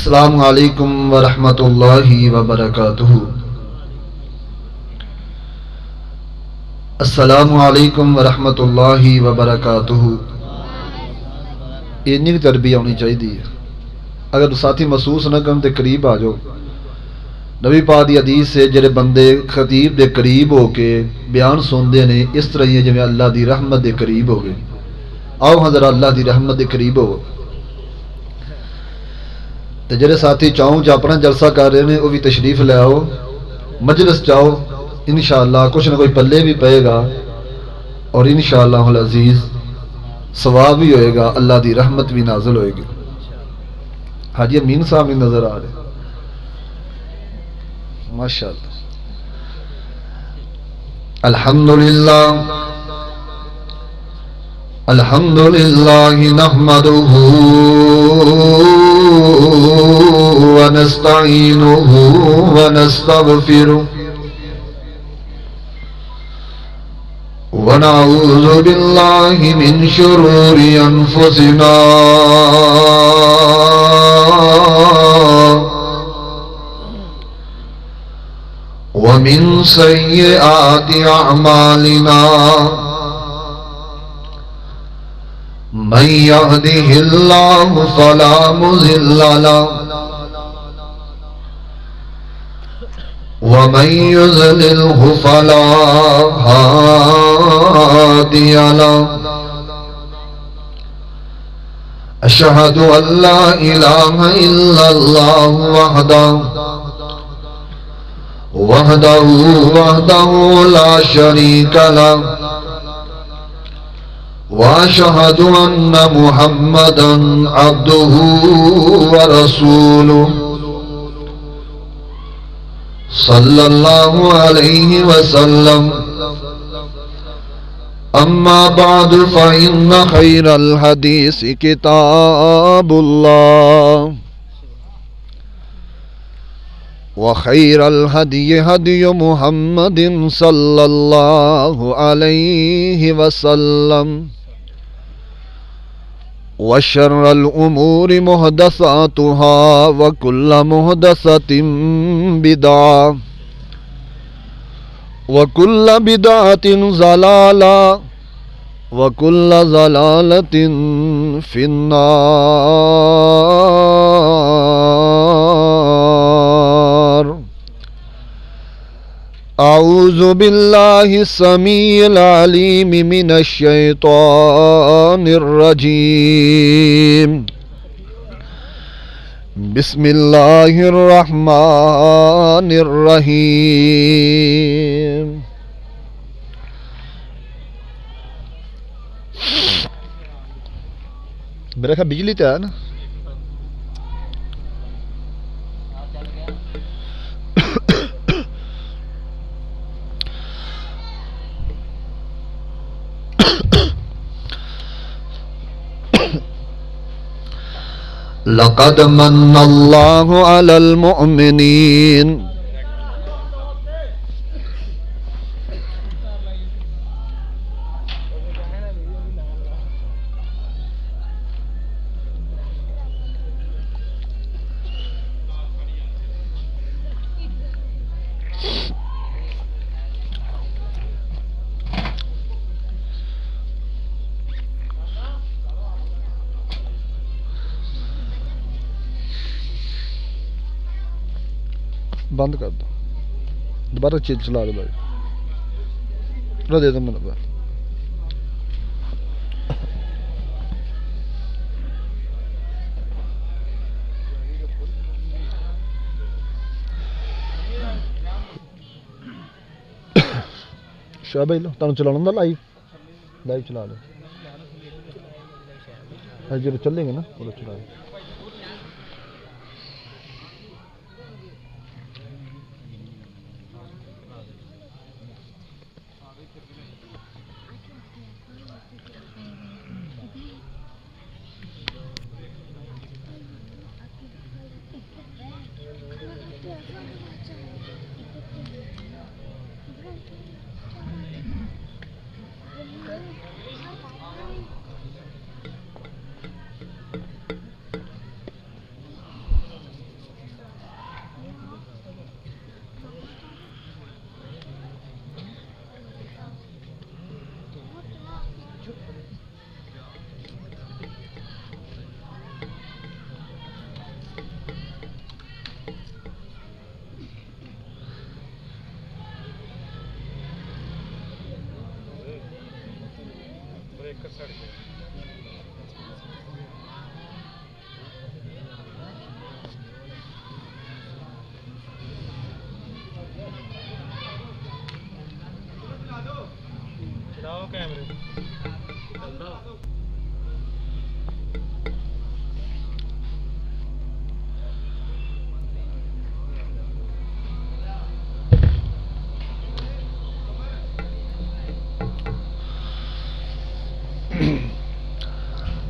السلام علیکم ورحمۃ اللہ وبرکاتہ۔ السلام علیکم ورحمۃ اللہ وبرکاتہ۔ اینی تربیت ہونی چاہیے۔ اگر ساتھی محسوس نہ کرن تے قریب آ جاؤ۔ نبی پاک دی حدیث سے جڑے بندے خطیب دے قریب ہو کے بیان سنتے نے اس طرح ہی جویں اللہ دی رحمت دے قریب ہو گئے۔ آؤ حضرت اللہ دی رحمت دے قریب ہو۔ تے جڑے ساتھی چاہوں چ اپنا جلسہ کر رہے ہیں وہ بھی تشریف لے آؤ، مجلس چاہو، انشاءاللہ کچھ نہ کوئی پلے بھی پائے گا اور انشاءاللہ العزیز ثواب بھی ہوئے گا، اللہ دی رحمت بھی نازل ہوئے گی۔ حاجی امین صاحب بھی نظر آ رہے ماشاءاللہ۔ الحمدللہ الحمدللہ نحمدہ ونستعینہ ونستغفرہ ونعوذ باللہ من شرور انفسنا ومن سیئات اعمالنا من يهده الله فلا مضل له ومن يضلله فلا هادي له أشهد أن لا إله إلا الله وحده لا شريك له وأشهد أن محمدا عبده ورسوله صلى الله عليه وسلم أما بعد فإن خير الحديث كتاب الله وخير الهدي هدي محمد صلى الله عليه وسلم وشر الأمور محدثاتها وكل محدثة بدعة وكل بدعة ضلالة وكل ضلالة في النار۔ اعوذ باللہ السمیع العلیم من الشیطان الرجیم، بسم اللہ الرحمن الرحیم۔ میرا خیال بجلی تو ہے نا؟ لقد من اللہ علی المؤمنین بند کر دو، دوبارہ چلا دو بھائی، نہ دے دو میں نے۔ شاہ بھائی لو تمہیں چلانا ہوں لائیو چلا لو، جو چلیں گے نا وہ چلا لو۔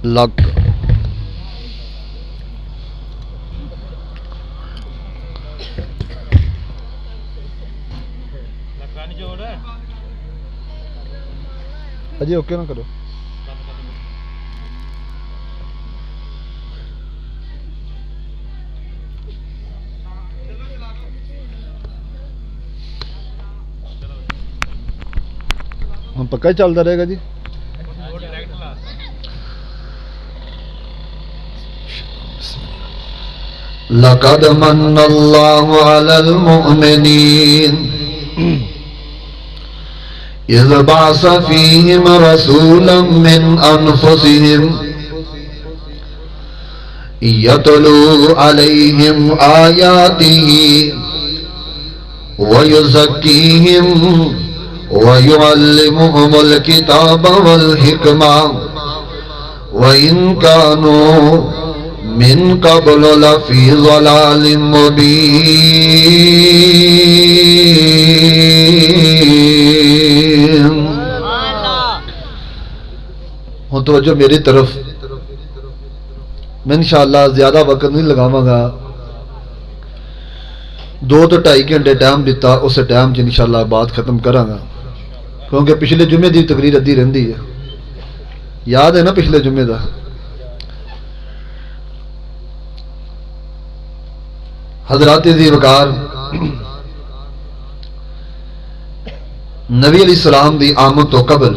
لک اجی اوکے نہ کرو. ہم پکا ہی چلتا رہے گا جی. لقد من اللہ علی المؤمنین اذ بعث فیہم رسولا من انفسہم یتلو علیہم آیاتہ ویزکیہم وَيُعَلِّمُهُمُ الْكِتَابَ وَالْحِكْمَةَ وَإِنْ كَانُوا مِنْ قَبْلُ لَفِي ضَلَالٍ مُبِينٍ. ہوں توجہ میری طرف. میں انشاءاللہ زیادہ وقت نہیں لگاواں گا. 2 تو 2.5 گھنٹے ٹائم دیتا, اس ٹائم چ انشاءاللہ بات ختم کراں گا, کیونکہ پچھلے جمعے دی تقریر ادھی رہندی ہے. یاد ہے نا پچھلے جمعے دا. حضرات ذی وقار نبی علیہ السلام دی آمد تو قبل,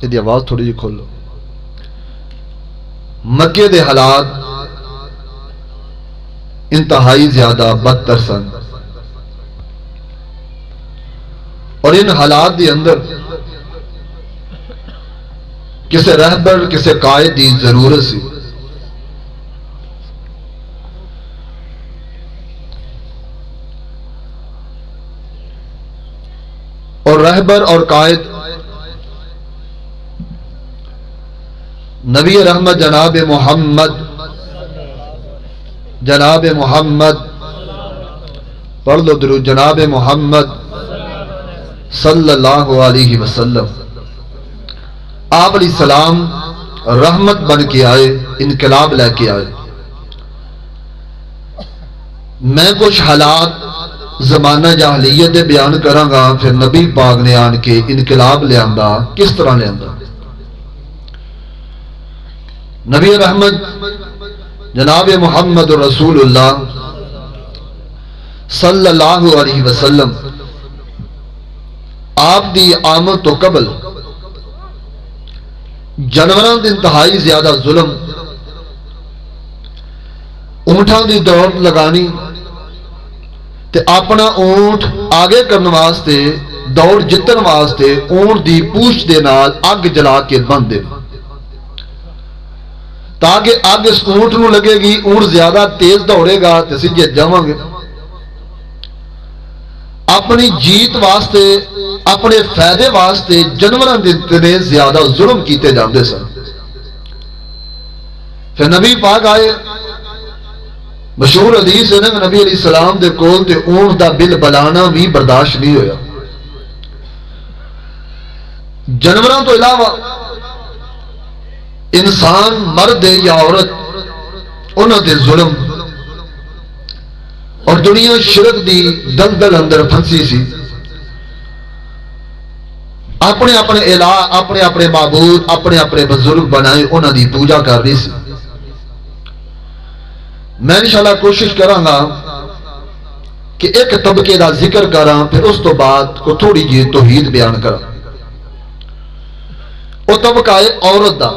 یہ آواز تھوڑی جی کھولو, مکے دے حالات انتہائی زیادہ بدتر سن, اور ان حالات دے اندر کسے رہبر کسے قائد دی ضرورت سی. اور رہبر اور قائد نبی رحمت جناب محمد پڑھ لو درود, جناب محمد صلی اللہ علیہ وسلم. آپ علیہ السلام رحمت بن کے آئے, انقلاب لے کے آئے. میں کچھ حالات زمانہ جاہلیت دے بیان کراں گا, پھر نبی پاک نے آن کے انقلاب لے آندا. کس طرح لے آندا؟ نبی رحمت جناب محمد رسول اللہ صلی اللہ علیہ وسلم آپ دی آمد تو قبل جانوراں دی انتہائی زیادہ ظلم, اونٹاں دی دوڑ لگانی تے اپنا اونٹ آگے کرنے واسطے, دوڑ جتن واسطے اونٹ دی پوچھ دے نال اگ جلا کے بند دے, تاکہ اگ اس اونٹ نو لگے گی, اونٹ زیادہ تیز دوڑے گا تے اسی جت جاواں گے. اپنی جیت واسطے, اپنے فائدے واسطے جانوراں دے اتنے زیادہ ظلم کیتے جاندے سن. پھر نبی پاک آئے. مشہور حدیث ہے نا, نبی علیہ السلام دے کول تے اونٹ دا بل بلانا بھی برداشت نہیں ہویا. جانوراں تو علاوہ انسان مرد یا عورت انہاں دے ظلم اور دنیا شرک دی دلدل اندر پھنسی سی. اپنے اپنے الہ, اپنے اپنے معبود, اپنے اپنے بزرگ بنائے, انہاں دی پوجا کر رہی سی. میں انشاءاللہ کوشش کراں گا کہ ایک طبقے دا ذکر کراں, پھر اس تو بعد کو تھوڑی جی توحید بیان کراں. وہ طبقہ ہے عورت دا.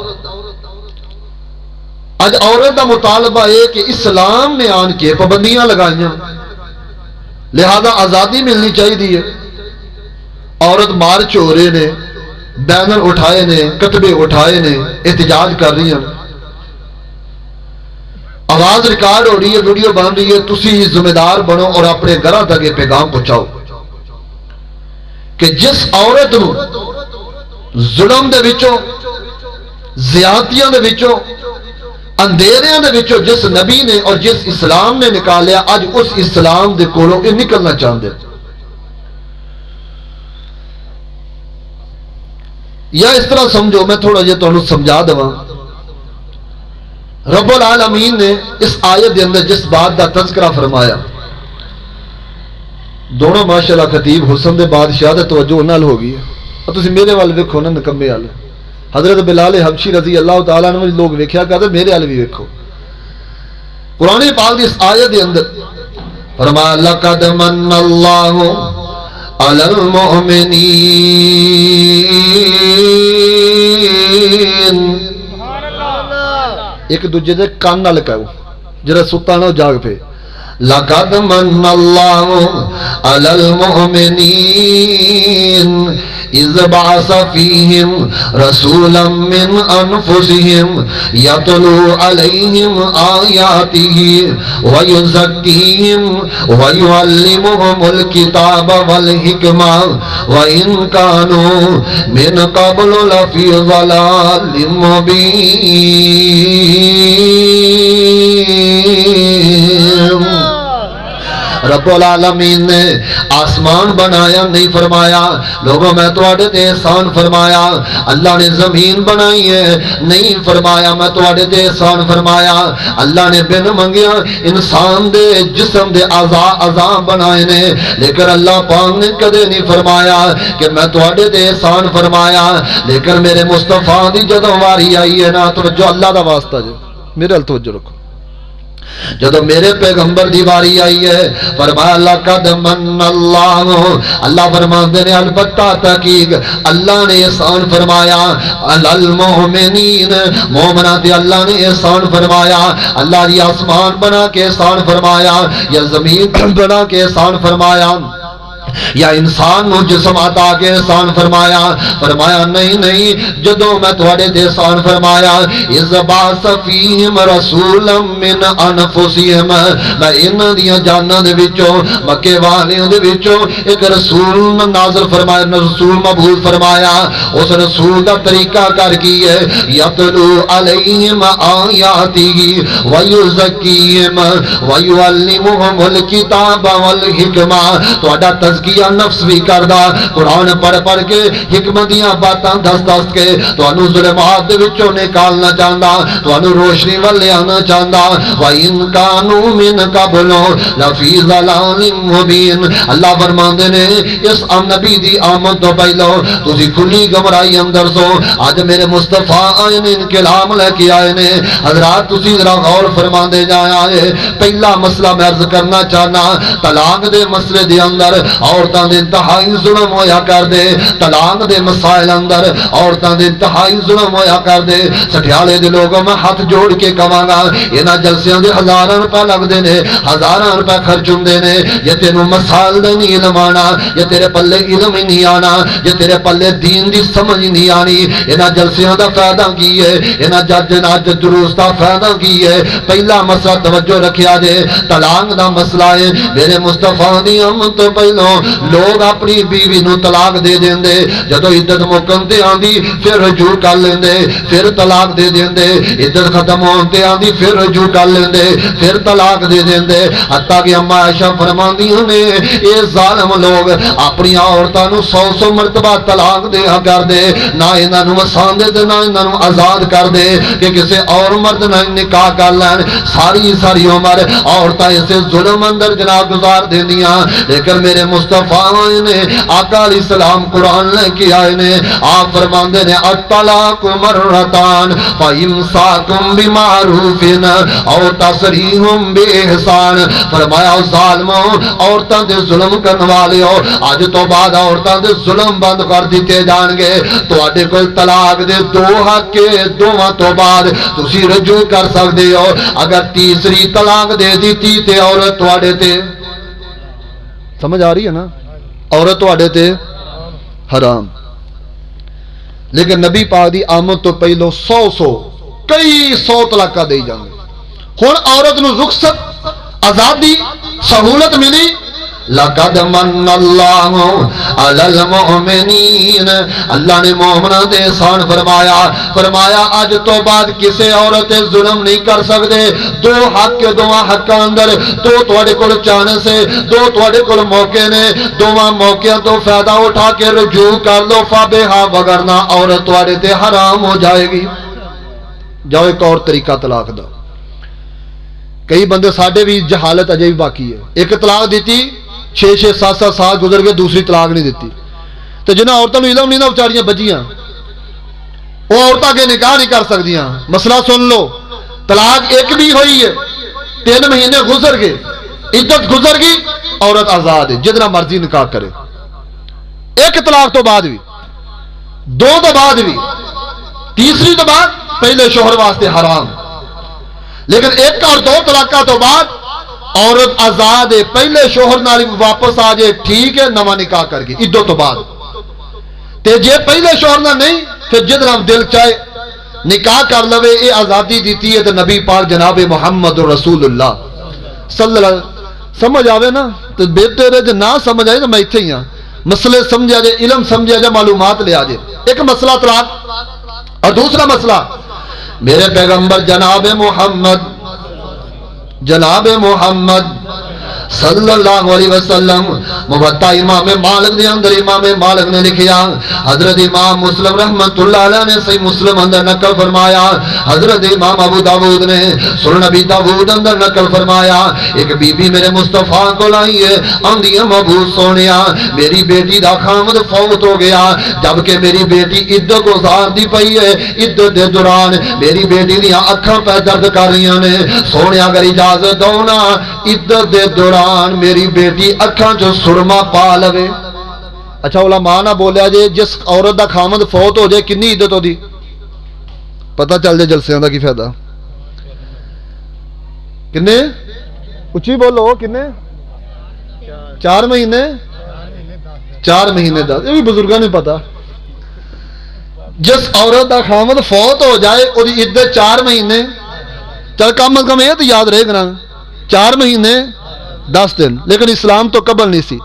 اج عورت دا مطالبہ ہے کہ اسلام نے آن کے پابندیاں لگائیاں, لہذا آزادی ملنی چاہیے. عورت مارچ ہو رہے نے, بینر اٹھائے نے, کتبے اٹھائے نے, احتجاج کر رہی ہیں, آواز ریکارڈ ہو رہی ہے, ویڈیو بن رہی ہے. تسی ذمہ دار بنو اور اپنے گھراں تک یہ پیغام پہنچاؤ کہ جس عورت نو ظلم دے وچوں, زیادتیاں دے وچوں, اندھیریاں دے وچوں جس نبی نے اور جس اسلام نے نکالیا, اج اس اسلام دے کولوں یہ نکلنا چاہتے. یا اس طرح سمجھو, میں تھوڑا جہا تمہیں سمجھا دواں. رب العالمین نے اس آیت کے اندر جس بات کا تذکرہ فرمایا، دونوں ماشاءاللہ خطیب حسن دے بادشاہ دے توجہ نال ہو گئی ہے. اور تسی میرے وال ویکھو نا نکمے وال، حضرت بلال حبشی رضی اللہ تعالیٰ عنہ لوگ ویکھیا کرتے، میرے وال بھی ویکھو. قرآن پاک دی اس آیت دے اندر فرمایا لقد من اللہ علی المؤمنین، ایک دوجے دے کان نال کہو، جڑا ستا نہ جاگ پے. لقد من اللہ علی المؤمنین اذ بعث فیہم رسولا من انفسہم یتلو علیہم آیاتہ ویزکیہم ویعلمہم الکتاب والحکمہ وإن کانوا من قبل لفی ضلال مبین. رب العالمین نے آسمان بنایا نہیں فرمایا لوگوں میں تواڈے تے احسان فرمایا. اللہ نے زمین بنائی ہے نہیں فرمایا میں تواڈے تے احسان فرمایا. اللہ نے بن منگیا انسان دے جسم دے اعضاء بنائے نے، لیکن اللہ پاک نے کدے نہیں فرمایا کہ میں تواڈے تے احسان فرمایا. لیکن میرے مصطفیٰ دی جدوں واری آئی ہے نا، توجہ اللہ دا واسطہ جو میرے ال توجہ رکھو، جدو میرے پیغمبر دی واری آئی ہے فرمایا لقد من اللہ، اللہ فرماندے نے البتہ تحقیق اللہ نے احسان فرمایا علی المؤمنین، مومناں تے اللہ نے احسان فرمایا. اللہ دی آسمان بنا کے احسان فرمایا یا زمین بنا کے احسان فرمایا یا انسان نو جسم عطا کے احسان فرمایا. فرمایا نہیں جدوں میں تواڈے تے احسان فرمایا اذ بعث فیہم رسولا من انفسہم، میں انہاں دیاں جاناں دے وچوں مکے والیاں دے وچوں ایک رسول نازل فرمایا، رسول مبعوث فرمایا. اس رسول دا طریقہ کار کی ہے یتلو علیہم آیاتہ ویزکیہم ویعلمہم الکتاب والحکمہ. تواڈا تزکیہ نفس بھی کردا، قرآن پڑھ پڑھ کے حکمتیاں باتاں دس کے تانوں ظلمات دے وچوں نکالنا چاہندا، تانوں روشنی ول لے آنا چاہندا. وَإِن كَانُوا مِن قَبْلُ لَفِي ضَلَالٍ مُبِينٍ. اللہ فرماندے نے اس نبی دی آمد تو پہلو تسی کھلی گمراہی اندر سو. اج میرے مصطفیٰ آئے نے انقلاب لے کے آئے نے. حضرات تسی ذرا غور فرماندے جایا ہے. پہلا مسئلہ میں عرض کرنا چاہنا، طلاق دے مسئلے دے اندر عورتاں دے انتہائی ظلم ہویا کر دے. طلاق دے مسائل اندر عورتاں دے انتہائی ظلم ہویا کر دے. سٹھیالے دے لوگوں میں ہاتھ جوڑ کے کہاں گا انہاں جلسیاں دے ہزاراں روپے لگدے نے، ہزاراں روپے خرچ ہوندے نے. یہ تینوں مسائل دا نہیں علم آنا، یہ تیرے پلے علم ہی نہیں آنا، یہ تیرے پلے دین دی سمجھ نہیں آنی. انہاں جلسیاں دا فائدہ کی ہے، انہاں جج دروس دا فائدہ کی ہے. پہلا مسئلہ توجہ رکھیا جے، طلاق دا مسئلہ ہے. میرے مصطفیٰ دی آمد تو پہلو لوگ اپنی بیوی نو طلاق دے دیندے، جدو عدت مکن تے آندی پھر رجوع کر لیندے، پھر طلاق دے دیندے. عدت ختم ہون تے آندی پھر رجوع کر لیندے، پھر طلاق دے دیندے. حتیٰ کہ اما عائشہ فرماندیاں نے اے ظالم لوگ اپنی عورتاں نو 100 مرتبہ طلاق دیا کر دے، نہ انہاں نو وسان دے تے نہ انہاں نو آزاد کر دے کہ کسے اور مرد نال نکاح کر لین. ساری عمر عورتاں اسے ظلم اندر جناب گزار دیندیاں. لیکن میرے مصطفیٰ نے آقا علیہ السلام قرآن لے کے آئے نے. آپ فرماندے نے الطلاق مرتان فامساکم بمعروف او تسریح باحسان. فرمایا ظالموں عورتاں دے ظلم کرن والے ہو، اج تو بعد عورتاں دے ظلم بند کر دیتے جان گے. تواڈے کول طلاق دے 2 حق کے دوواں تو بعد تسی رجوع کر سکدے ہو. اگر تیسری طلاق دے دیتی تے عورت تواڈے تے سمجھ آ رہی ہے نا، عورت تواڈے تے حرام. لیکن نبی پاک دی آمد تو پہلو 100 کئی 100 طلاقاں دے جاندے. ہن عورت نو رخصت، آزادی، سہولت ملی. لقد من اللہ علی المؤمنین، اللہ نے مومناں دے احسان فرمایا. فرمایا اج تو بعد کسے عورت ظلم نہیں کر سکتے. 2 حق کے 2 حقاں اندر 2 تواڈے کول چانس ہے، 2 تواڈے کول موقع نے. 2 موقعوں تو فائدہ اٹھا کے رجوع کر لو فابہا، وگرنہ عورت تواڈے تے حرام ہو جائے گی. جاؤ ایک اور طریقہ طلاق دا. کئی بندے ساڈے بھی جہالت اجے بھی باقی ہے. ایک طلاق دیتی 6-6 7-7 سال گزر گئے دوسری طلاق نہیں دیتی. تو جنہیں عورتوں کو علم نہیں نا بچاریاں بجیاں وہ عورتیں کے نکاح نہیں کر سکدیاں. مسئلہ سن لو, طلاق ایک بھی ہوئی ہے 3 مہینے گزر گئے عدت گزر گئی عورت آزاد ہے جتنا مرضی نکاح کرے. ایک طلاق تو بعد بھی 2 تو بعد بھی تیسری تو بعد پہلے شوہر واسطے حرام. لیکن 1 اور 2 طلاقاں تو بعد عورت آزاد ہے پہلے شوہر نال واپس آ جائے ٹھیک ہے نواں نکاح کر کے عدت تو بعد. تے جے پہلے شوہر نہ نہیں پھر جتنا دل چاہے نکاح کر لوے. یہ آزادی دیتی ہے تو نبی پاک جناب محمد رسول اللہ صلی اللہ علیہ وسلم. سمجھ آوے نا تو بیٹے رہے جو نہ سمجھ آئے تو میں اتنے ہی ہاں. مسئلے سمجھا جائے علم سمجھا جائے معلومات لے آ جائے. ایک مسئلہ طلاق اور دوسرا مسئلہ میرے پیغمبر جناب محمد صلی اللہ علیہ وسلم موطا امام مالک دے اندر امام مالک نے لکھیا حضرت امام مسلم رحمت اللہ علیہ نے صحیح مسلم اندر نقل فرمایا حضرت امام ابو داود نے سنن ابی داود اندر نقل فرمایا ایک بی بی میرے مصطفیٰ کو لائی ہے آندی محبوب سونیا میری بیٹی دا خامد فوت ہو گیا جبکہ میری بیٹی عدت گزار دی پئی ہے عدت دے دوران میری بیٹی دیاں اکھاں پہ درد کر رہی نے سونیا اگر اجازت دو نا عدت دے دوران میری بیٹی اکھاں جو سرما پا لوے. اچھا علماء نہ بولیا جے جس عورت دا خامد فوت ہو جائے کنی عدت ہو دی پتہ چل جائے جلسیاں دا کی فائدہ. کنے اچھی بولو کنے 4 مہینے 4 مہینے 10 یہ بھی بزرگاں نے پتا. جس عورت دا خامد فوت ہو جائے وہ عدت 4 مہینے چل کم از کم یہ تو یاد رہے گا 4 مہینے 10 دن. لیکن اسلام تو قبل نہیں سی.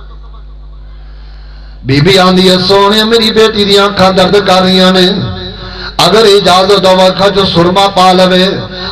بی بی آندی ہے سونے میری بیٹی دی آنکھاں درد کر رہی نے اگر اجازت دو اکھاں جو سرما پا لوے.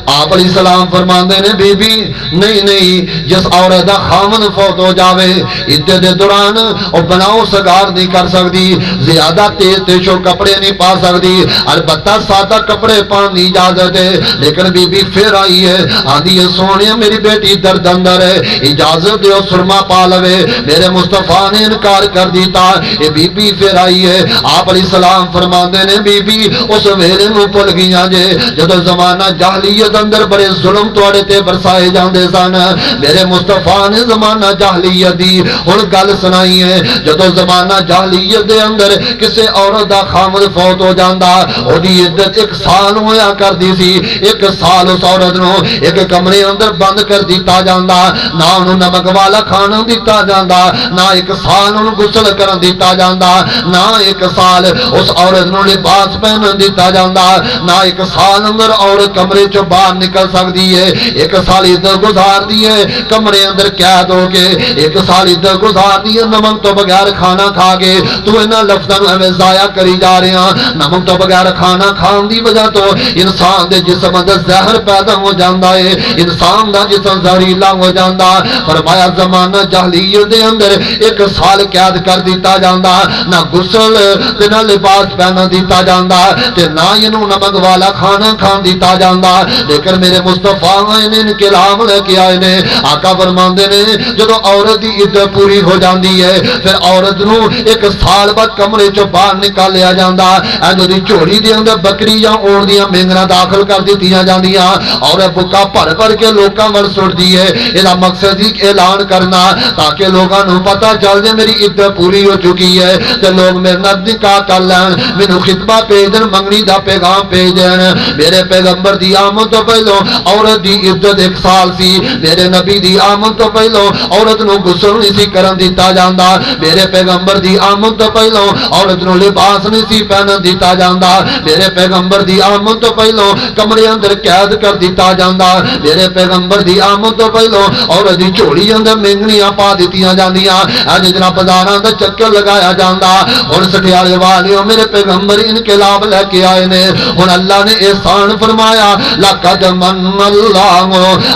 آپ علیہ السلام فرماندے نے بی بی نہیں جس عورت دا خامن فوت ہو جاوے عدت دے دوران او بناؤ سگار نہیں کر سکتی زیادہ تیز تیشو کپڑے نہیں پا سکتی البتہ سادہ کپڑے پانی اجازت ہے. لیکن بی بی پھر آئی ہے آدھی ہے سونے میری بیٹی درد اندر ہے اجازت دیو سرما پا لوے. میرے مصطفیٰ نے انکار کر دیتا. اے بی بی پھر آئی ہے آپ علیہ السلام فرماندے نے بی بی اس ویلے نو بھول گئیاں جے جدو زمانہ جاہلیت اندر بڑے ظلم تواڈے تے برسائے جاندے سن. میرے مصطفیٰ نے زمانہ جاہلیت دی ہن گل سنائی ہے جدو زمانہ جاہلیت دے اندر کسے عورت دا خامد فوت ہو جاندا اودی عدت 1 سال ہویا کردی سی. 1 سال اس عورت نو ایک کمرے اندر بند کر دیتا جاندا نہ انہوں نمک والا کھانا دیتا جاندا نہ 1 سال انہوں غسل کرن دیتا جاندا نہ 1 سال اس عورت نو لباس پہنن دیتا جاندا نہ 1 سال اندر عورت کمرے چوں باہر نکل سکتی ہے. 1 سال عدت گزار دی ہے کمرے اندر قید ہو کے 1 سال عدت گزار دی ہے نمک تو بغیر کھانا کھا کے. تو انہاں لفظاں نو ایویں ضائع کری جا رہے ہیں. نمک تو بغیر کھانا کھان دی وجہ تو انسان دے جسم اندر زہر پیدا ہو جاندا ہے انسان دا جسم زہریلا ہو جاندا. فرمایا زمانہ جاہلیت دے اندر 1 سال قید کر دیتا جاندا نہ غسل تے نہ لباس پہنا دیتا جاندا تے نہ اینو نمک والا کھانا کھان دیتا جاندا. لیکن میرے مصطفیٰ نے انقلاب لے کے آئے نے. آقا فرماندے نے جدو عورت دی عدت پوری ہو جاندی ہے پھر عورت نو 1 سال بعد کمرے چوں باہر نکالیا جاندا. اینو دی جھولی دے اندر بکری یا اون دیاں مینگنا داخل کر دتیاں جاندیاں اور بکا بھر بھر کے لوکاں ول سٹدی ہے. ادا مقصد ہی اعلان کرنا تاکہ لوگاں نو پتہ چل جائے میری عدت پوری ہو چکی ہے تے لوگ میرے نال نکاح کر لین مینوں خطبہ بھیجن منگنی دا پیغام بھیجن. میرے پیغمبر دی آمد تو پہلو عورت دی عدت 1 سال سی. میرے نبی دی آمد تو پہلو عورت نو غسل نہیں سی کرن دیتا جاندا. میرے پیغمبر دی آمد تو پہلو عورت نو لباس نہیں سی پہنن دیتا جاندا. میرے پیغمبر دی آمد تو پہلو کمرے اندر قید کر دیتا جاندا. میرے پیغمبر دی آمد تو پہلو عورت دی جھولی اندر مینگنیاں پا دتیاں جاندیاں. اج جناب بازاراں دا چکر لگایا جاندا. ہن سٹیالے والیو میرے پیغمبر انقلاب لے کے آئے نے. ہن اللہ نے احسان فرمایا لاکھ قد من اللہ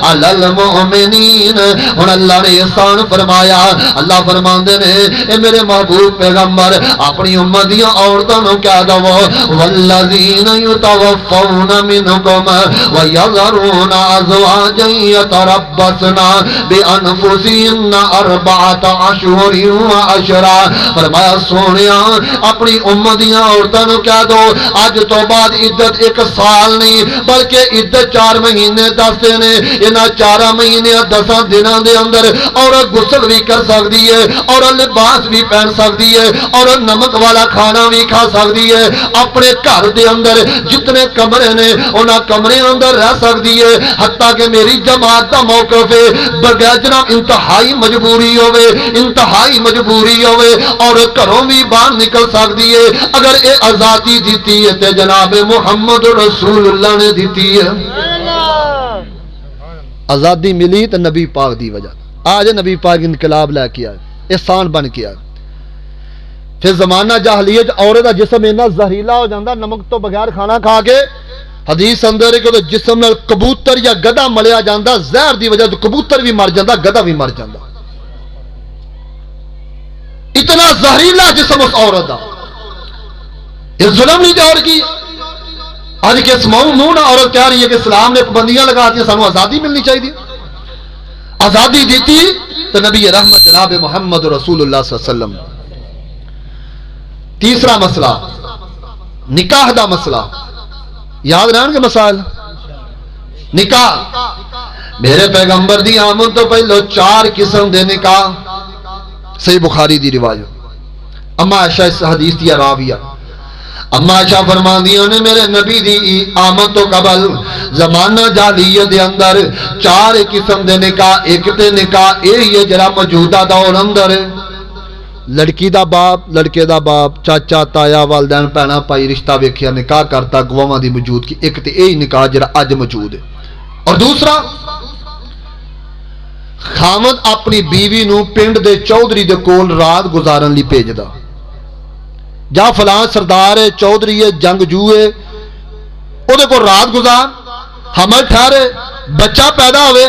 علی المؤمنین. ہن اللہ نے احسان فرمایا. اللہ فرماندے نے اے میرے محبوب پیغمبر اپنی امت دیاں عورتاں نوں کہہ دو والذین یتوفون منکم ویذرون ازواجا یتربصن بانفسہن اربعۃ اشہر وعشرا. فرمایا سونیا اپنی امت دیاں عورتاں نوں کہہ دو اج تو بعد عدت 1 سال نہیں بلکہ عدت 4 مہینے 10 دن. انہاں 4 مہینے 10 دنوں دے اندر عورت غسل بھی کر سکتی ہے اور لباس بھی پہن سکتی ہے اور نمک والا کھانا بھی کھا سکتی ہے. اپنے گھر دے اندر جتنے کمرے نے انہاں کمرے اندر رہ سکتی ہے. حتیٰ کہ میری جماعت دا موقف ہے بغیر جناب انتہائی مجبوری ہوے اور گھروں بھی باہر نکل سکتی ہے. اگر اے آزادی دیتی ہے تے جناب محمد رسول اللہ نے دیتی ہے. آزادی ملی تو نبی پاک دی وجہ. آج نبی پاک انقلاب لے کے آئے احسان بن کے آئے. پھر زمانہ جاہلیت عورت کا جسم اتنا زہریلا ہو جاتا نمک تو بغیر کھانا کھا کے. حدیث اندر کہ جسم نال کبوتر یا گدھا ملیا جاتا زہر دی وجہ تو کبوتر بھی مر جاتا گدھا بھی مر جاتا. اتنا زہریلا جسم اس عورت کا. یہ ظلم نہیں دور کی. آج کے اس منہ عورت کہہ رہی ہے کہ اسلام نے پابندیاں لگا دی سانو آزادی ملنی چاہیے. آزادی دیتی تو نبی رحمت جناب محمد رسول اللہ صلی اللہ علیہ وسلم. تیسرا مسئلہ نکاح دا مسئلہ یاد رہن کے مسائل. نکاح میرے پیغمبر دی آمد تو پہلو 4 قسم دے نکاح. صحیح بخاری دی روایت. اما عائشہ اس حدیث دی راویہ اما عائشہ فرماندیاں نے میرے نبی دی آمد تو قبل زمانہ جاہلیت دے اندر 4 قسم دے نکاح. ایک تے نکاح یہی ہے جڑا موجودہ دور اندر ہے. لڑکی دا باپ لڑکے دا باپ چاچا تایا والدین بھینا بھائی رشتہ ویکھیا نکاح کرتا گواہاں دی موجودگی. ایک تے یہی نکاح جڑا اج موجود ہے. اور دوسرا خاوند اپنی بیوی نو پنڈ دے چودھری دے کول رات گزارن لی بھیجدا. جا فلاں سردار ہے چودھری ہے جنگجو ہے او دے کو رات گزار حمل ٹھہرے بچہ پیدا ہوئے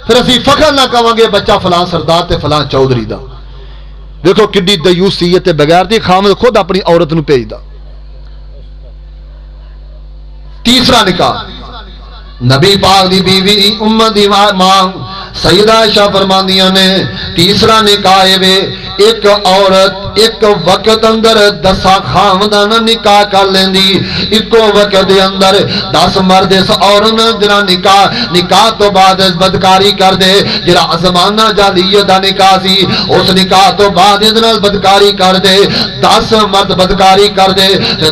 پھر اسی فخر نہ کہاں گے بچہ فلاں سردار تے فلاں چودھری دا. دیکھو کڈی دیوسیت بغیر دی خامد خود اپنی عورت نو بھیجدا. تیسرا نکاح نبی پاک دی بیوی امت دی ماں سیدہ عائشہ فرماندیاں نے تیسرا نکاح وے ایک عورت ایک وقت اندر 10 خاونداں نکاح کر لیندی. ایک وقت دے اندر 10 مرد اس عورت جڑا نکاح تو بعد بدکاری کر دے جڑا زمانہ جاہلیت دا نکاح سی اس نکاح تو بعد اس نال بدکاری کر دے 10 مرد بدکاری کر دے.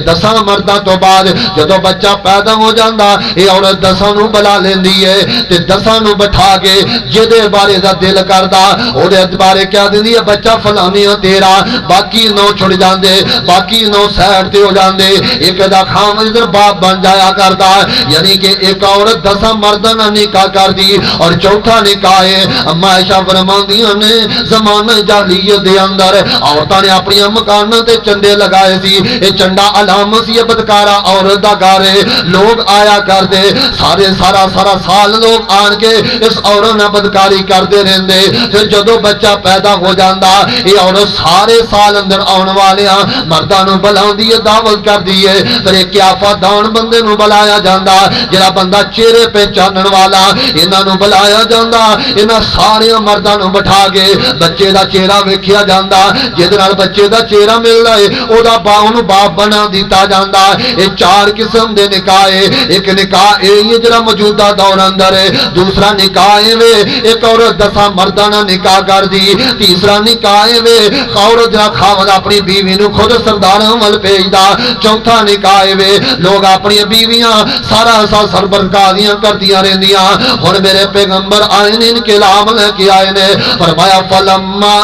10 مرداں تو بعد جدوں بچہ پیدا ہو جاندا اے عورت 10 نو بلا لیندی ہے تے 10 نو بٹھا کے جدے بارے دا دل کردا او دے بارے کہہ دیندی ہے بچہ فلانیاں تیرا. باقی 9 چھڑ جاندے باقی 9 سائڈ تے ہو جاندے. ایک دا خامد ادھر باپ بن جایا کردا. یعنی کہ ایک عورت 10 مرداں نال نکاح کر دی. اور چوتھا نکاح ہے اما عائشہ فرماندیاں نے زمانہ جاہلیت دے اندر عورتاں نے اپنی مکاناں تے چنڈے لگائے سی. اے چنڈا علامت سی بدکارا عورت دا گھر ہے. لوگ آیا کردے سارا سال لوگ آن کے اس عورت نال بدکاری کردے رہندے. پھر جدوں بچہ پیدا ہو جاندا یہ عورت سارے سال اندر آن والیاں مرداں نوں بلاندی ہے دعوت کردی ہے. پھر ایک قیافہ دان بندے نوں بلایا جاندا جڑا بندہ چہرے پہ چانن والا انہاں نوں بلایا جاندا. انہاں سارے مرداں نوں بٹھا کے بچے دا چہرہ ویکھیا جاندا. جے نال بچے دا چہرہ ملدا ہے او دا باپ باپ بنا دیتا جاندا. یہ 4 قسم دے نکاح ہے. ایک نکاح اے جڑا موجودہ دور اندر ہے. دوسرا نکاح اے ایک عورت 10 مرداں نال نکاح کر دی. تیسرا نکاح اے عورت جڑا خاوند اپنی بیوی نو خود سرداراں ول بھیجدا. چوتھا نکاح اے لوگ اپنی بیویاں سارا سال سربرکاریاں کردیاں رہندیاں. ہن میرے پیغمبر آئے نے انقلاب لے کے آئے نے فرمایا فلما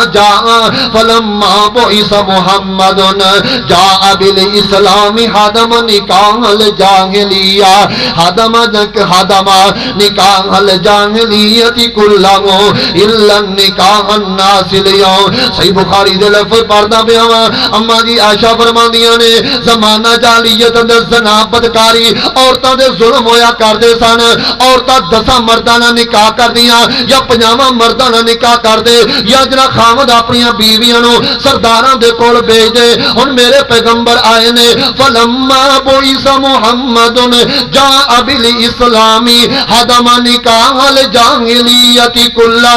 بعث محمد جاء بالاسلام حدم نکاح الجاہلیہ حدم نکاح الجاہلیت کلہو الا النکاح الناس اليوم. صحیح بخاری دے لفظ پڑھدا پیا وا. اما جی عائشہ فرماندیاں نے زمانہ جاہلیت اندر زنا بدکاری عورتاں دے ظلم ہویا کردے سن. عورتاں 10 مرداں نال نکاح کردیاں یا 50 مرداں نال نکاح کردے یا جڑا خاوند اپنی بیویاں نو سرداراں دے کول بھیج دے. ہن میرے پیغمبر آئے نے فلما بعث محمد جاء بالاسلام حدم نکاح الجاہلیت کلہ.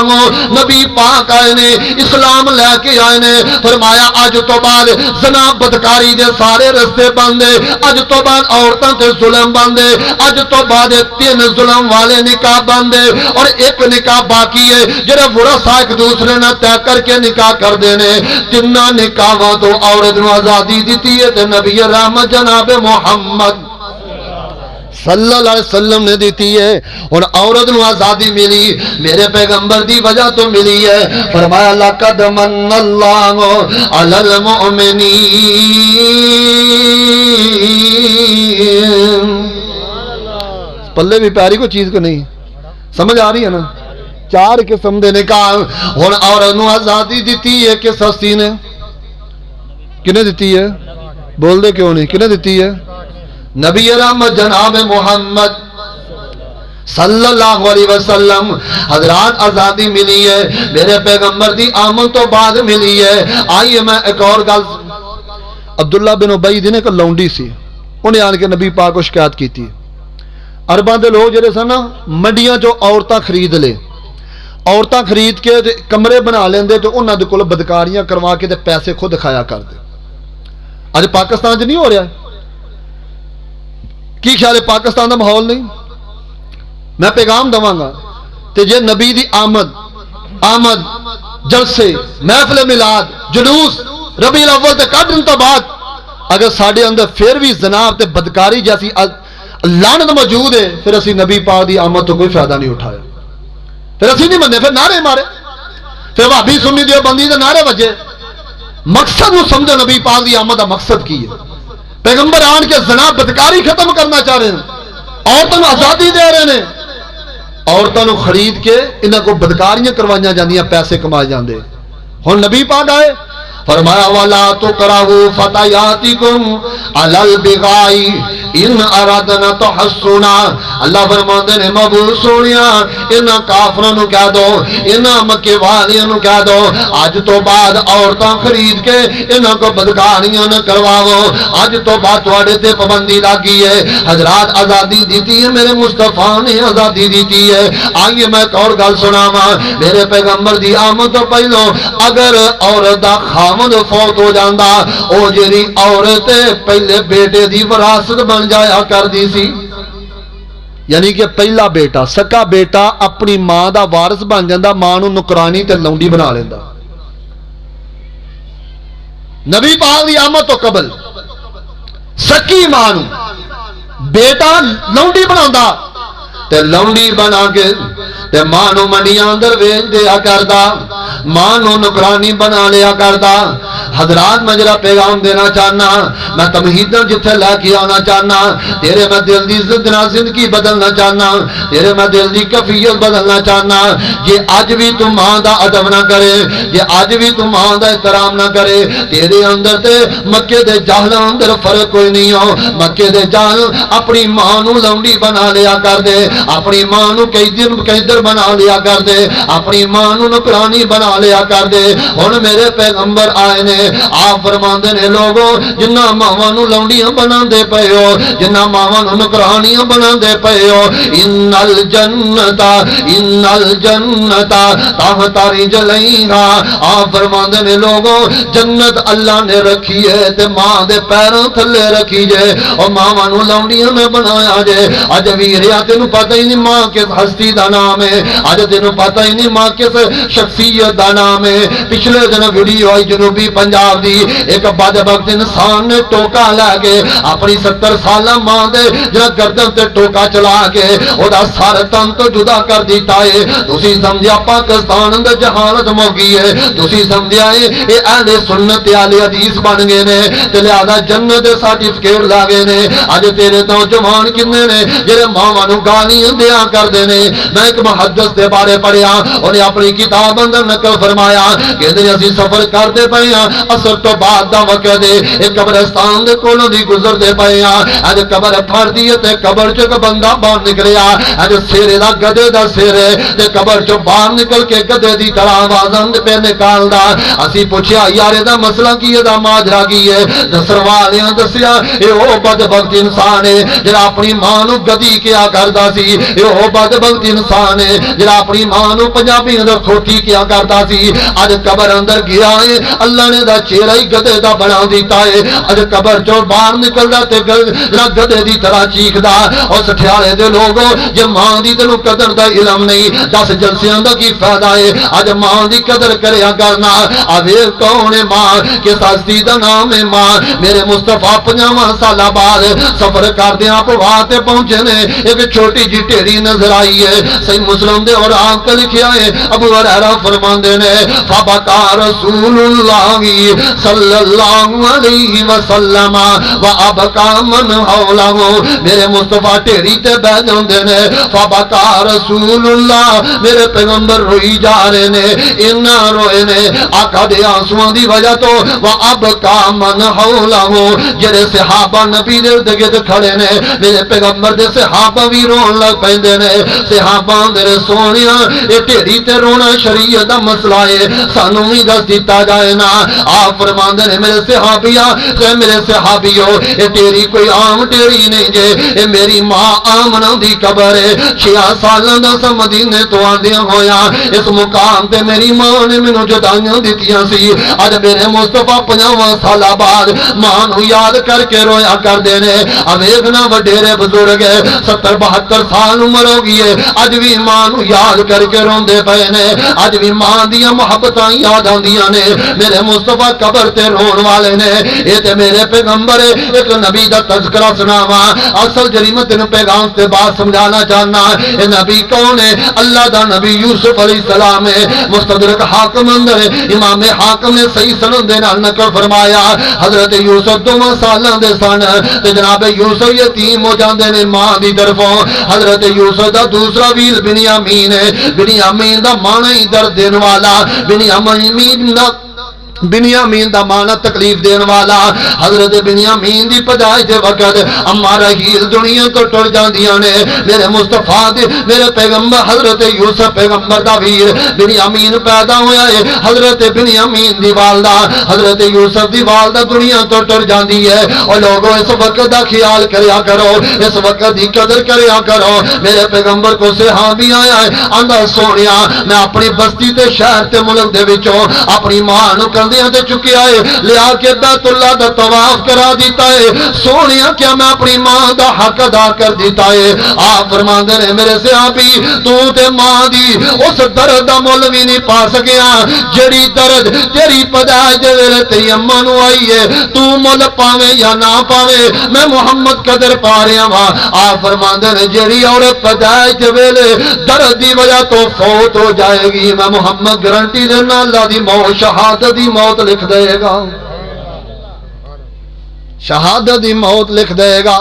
نبی پاک آئے نے اسلام لے کے آئے نے فرمایا اج تو بعد زنا بدکاری دے سارے رستے بند. اج تو بعد عورتاں تے ظلم بند. اج تو بعد 3 ظلم والے نکاح بند اور ایک نکاح باقی ہے جڑا ورثہ ایک دوسرے نال طے کر کے نکاح کردے نے. 3 نکاحاں تو عورت نو آزادی دتی ہے تے نبی رحمت جناب محمد صلی اللہ علیہ وسلم نے دیتی ہے. اور عورت نو آزادی ملی میرے پیغمبر دی وجہ تو ملی ہے. فرمایا لقد من اللہ علی المؤمنین. پلے بھی پیاری کوئی چیز کو نہیں سمجھ آ رہی ہے نا. 4 قسم دے نکاح. ہن عورت نو آزادی دیتی ہے کہ سستی نے کنے دیتی ہے؟ بول دے کیوں نہیں؟ کنے دیتی ہے؟ نبی رحمت جناب محمد صلی اللہ علیہ وسلم. حضرات آزادی ملی ہے میرے پیغمبر دی آمد تو بعد ملی ہے. آئیے میں ایک اور گل. عبداللہ بن ابی دی نے ایک لونڈی سی. انہیں آن کے نبی پاک کو شکایت کی تھی. عرباں دے لوگ جڑے سن نا منڈیاں جو عورتاں خرید لے عورتاں خرید کے کمرے بنا لیندے تو انہاں دے کول بدکاریاں کروا کے تے پیسے خود کھایا کردے. اج پاکستان چ نہیں ہو رہا کی خیال ہے؟ پاکستان دا ماحول نہیں. میں پیغام دواں گا تے جے نبی دی آمد جلسے محفل میلاد جلوس ربیع الاول تے کڈن تو بعد اگر ساڈے اندر پھر بھی زنا تے بدکاری جیسی لعنت موجود ہے پھر اسی نبی پاک دی آمد تو کوئی فائدہ نہیں اٹھایا. پھر اسی نہیں مننے. پھر نعرے مارے پھر بھابی سنی دیوبندی دے نعرے بجے. مقصد نو سمجھو نبی پاک دی آمد دا مقصد کی ہے. پیغمبر آن کے زنا بدکاری ختم کرنا چاہ رہے ہیں. عورتوں آزادی دے رہے ہیں. عورتوں خرید کے انہاں کو بدکاریاں کروائیاں جاندیاں پیسے کمائے جاندے. ہن نبی پاک آئے فرمایا وَلَا تُكْرَهُ فَتَيَاتِكُمْ عَلَى الْبِغَاءِ إِنْ أَرَادْنَا تَحَصُّنًا. اللہ فرماندے نے محبوب سونیا انہاں کافراں نو کہہ دو انہاں مکے والیاں نو کہہ دو اج تو بعد عورتاں خرید کے انہاں کو بدکاریاں نہ کرواؤ. اج تو بعد تواڈے تے پابندی لگی ہے. حضرات آزادی دیتی ہے میرے مصطفیٰ نے آزادی دیتی ہے. آئیے میں ایک اور گل سناواں. میرے پیغمبر دی آمد تو پہلو اگر عورت دا خاوند فوت ہو جاندا او جڑی عورت پہلے بیٹے دی وراثت بن جایا کردی سی. یعنی کہ پہلا بیٹا سکا بیٹا اپنی ماں دا وارث بن جاندا. ماں نو نکرانی تے لونڈی بنا لیندا. نبی پاک دی آمد تو قبل سکی ماں نو بیٹا لونڈی بناوندا تے لونڈی بنا کے تے ماں نو منڈیاں اندر ویچ دیا کردا. ماں نو نکرانی بنا لیا کردا. حضرات میں جڑا پیغام دینا چاہنا میں تمہیداں جتھے لے کے آنا چاہنا تیرے میں دل دی زندگی بدلنا چاہنا تیرے میں دل دی کیفیت بدلنا چاہنا. جے اج بھی تو ماں دا ادب نہ کرے جے اج بھی تو ماں دا احترام نہ کرے تیرے اندر تے مکے دے جاہلاں اندر فرق کوئی نہیں ہو. مکے دے جاہل اپنی ماں نو لونڈی بنا لیا کر دے اپنی ماں نو کئی دن کئی در بنا لیا کر دے اپنی ماں نو نکرانی بنا لیا کر دے. ہن میرے پیغمبر آئے نے آپ فرماندے نے لوگوں جنہ ماواں نو لونڈیاں بناندے پئے ہو جنہ ماواں نو نکرانیاں بناندے پئے ہو ان الجنت تحت رجلیھا. آپ فرماندے نے لوگوں جنت اللہ نے رکھی ہے تے ماں دے پیراں تھلے رکھی جے. او ماواں نو لونڈیاں نے بنایا جے. اج ویریا تینوں پتہ ہی نہیں ماں کس ہستی دا نام ہے. اج تینوں پتہ ہی نہیں ماں کس شخصیت دا نام ہے. پچھلے دن ویڈیو آئی جنوبی پنجاب دی ایک بدبخت انسان نے ٹوکا لے کے اپنی 70 سالہ ماں دے جڑا گردن تے ٹوکا چلا کے او دا سارا تن تو جدا کر دیتا ہے. تسی سمجھیا پاکستان دے جہالت موگی ہے. تسی سمجھیا اے اہل سنت والے حدیث بن گئے نے تے لہذا جنت دے سرٹیفکیٹ لا گئے نے. اج تیرے نوجوان کنے نے جڑے ماواں نو گالی تفصیل دیا کرتے ہیں. میں ایک محدث کے بارے پڑھیا, انہیں اپنی کتاب اندر نقل فرمایا کہ اسی سفر کرتے پے ہاں, اثر تو بعد دا وقت ایک قبرستان دے کولوں دی گزرتے پے ہاں. اج قبر پھڑ دی تے قبر چ بندہ باہر نکلیا, اج سیرے دا گدے دا سر تے قبر چ باہر نکل کے گدے دی طرح آوازاں پہ نکالدا. اسی پوچھیا یار دا مسئلہ کی ہے, دا ماجرا کی ہے؟ دسر والیاں دسیا اے او بدبخت انسان ہے جڑا اپنی ماں نو گدی کیا کردا سی. اے او بدبخت انسان ہے جڑا اپنی ماں نو پنجابی اندر کھوتی کیا کردا سی. اج قبر اندر گیا ہے, اللہ نے دا چہرہ ہی گدے دا بنا دیتا ہے. اج قبر چوں باہر نکلدا تے گدے دی طرح چیخدا. اور سٹھیالے دے لوگوں جے ماں دی تینوں قدر دا علم نہیں, 10 جلسیاں دا کی فائدہ ہے؟ اج ماں دی قدر کریا کرنا. اوے کون ہے ماں؟ کس ہستی دا نام ہے ماں؟ میرے مصطفیٰ 50 سال بعد سفر کردیاں پوا تے پہنچے نے, ایک چھوٹی جی ٹیڑی نظر آئی ہے. صحیح مسلم دے اور آنکھ لکھیا ہے, ابو ہریرہ فرماندے نے فبکا رسول اللہ صلی اللہ علیہ وسلم وابکا من حولہ. میرے مصطفیٰ ٹیڑی تے بہ جاندے نے, فبکا رسول اللہ, میرے پیغمبر روئی جا رہے نے, انہا روئے نے آقا دے آنسوان دی وجہ تو. وابکا من حولہ, جڑے صحابہ نبی دے دگت کھڑے نے, میرے پیغمبر دے صحابہ بھی رون لگ پیندے نے. صحابہ میرے سونیا اے ٹیڑی تے رونا شریعت دا مسئلہ ہے, سانو بھی دس دیتا جائے نا. آپ فرماندے نے میرے صحابیہ تے میرے صحابیو, اے تیری کوئی عام ٹیڑی نہیں جے, اے میری ماں آمنہ دی قبر ہے. 6 سالاں دا سا مدینے تو آندیاں ہویا, اس مقام تے میری ماں نے مینوں جدائیاں دتیاں سی. اج میرے مصطفیٰ 50 سال بعد ماں نو یاد کر کے رویا کردے نے. اویکھنا وڈیرے بزرگ 70-72 سال عمر ہو گئی ہے, اج بھی ماں نو یاد کر کے روندے پے نے. اج بھی ماں دیاں محبتاں یاد آندیاں نے. میرے مصطفیٰ قبر تے رون والے نے. اے تے میرے پیغمبر ایک نبی دا تذکرہ سناواں, اصل جریمت تینوں پیغام سے بات سمجھانا چاہنا. اے نبی کون ہے؟ اللہ دا نبی یوسف علیہ السلام ہے. مستدرک حاکم اندر امام حاکم نے صحیح سند دے نال نقل فرمایا, حضرت یوسف 2 سالاں دے سن تے جناب یوسف یتیم ہو جاندے نے ماں دی طرفوں. حضرت یوسف دا دوسرا ویل بنیامین ہے. بنیامین دا معنی ہی درد دین والا, بنیامین دا معنی تکلیف دین والا. حضرت بنیامین دی پیدائش دے وقت اما رحیل دنیا تو ٹر جاندیاں نے. میرے مصطفیٰ دے میرے پیغمبر حضرت یوسف پیغمبر دا ویر بنیامین پیدا ہویا ہے. حضرت بنیامین دی والدہ حضرت یوسف دی والدہ دنیا تو ٹر جاندی ہے. اور لوگوں اس وقت دا خیال کریا کرو, اس وقت دی قدر کریا کرو. میرے پیغمبر کو صحابی آیا ہے, آندا سونیا میں اپنی بستی تے شہر تے ملک دے وچوں اپنی ماں نو تے چکیا ہے, لیا کے بیت اللہ دا طواف کرا دیتا ہے. سونیا کیا میں اپنی ماں دا حق ادا کر دیتا ہے؟ آپ فرماندے نے میرے صحابی تو تے ماں دی اس درد دا مول بھی نہیں پا سکیا جڑی درد تیری پیدائش دے ویلے تیری اماں نو آئی ہے. تو مول پاویں یا نہ پاویں میں محمد قدر پا رہا ہاں. آپ فرماندے نے جڑی عورت پیدائش دے ویلے درد دی وجہ تو فوت ہو جائے گی, میں محمد گارنٹی دینا اللہ دی موت شہادت دی موت لکھ دے گا, شہادت دی موت لکھ دے گا.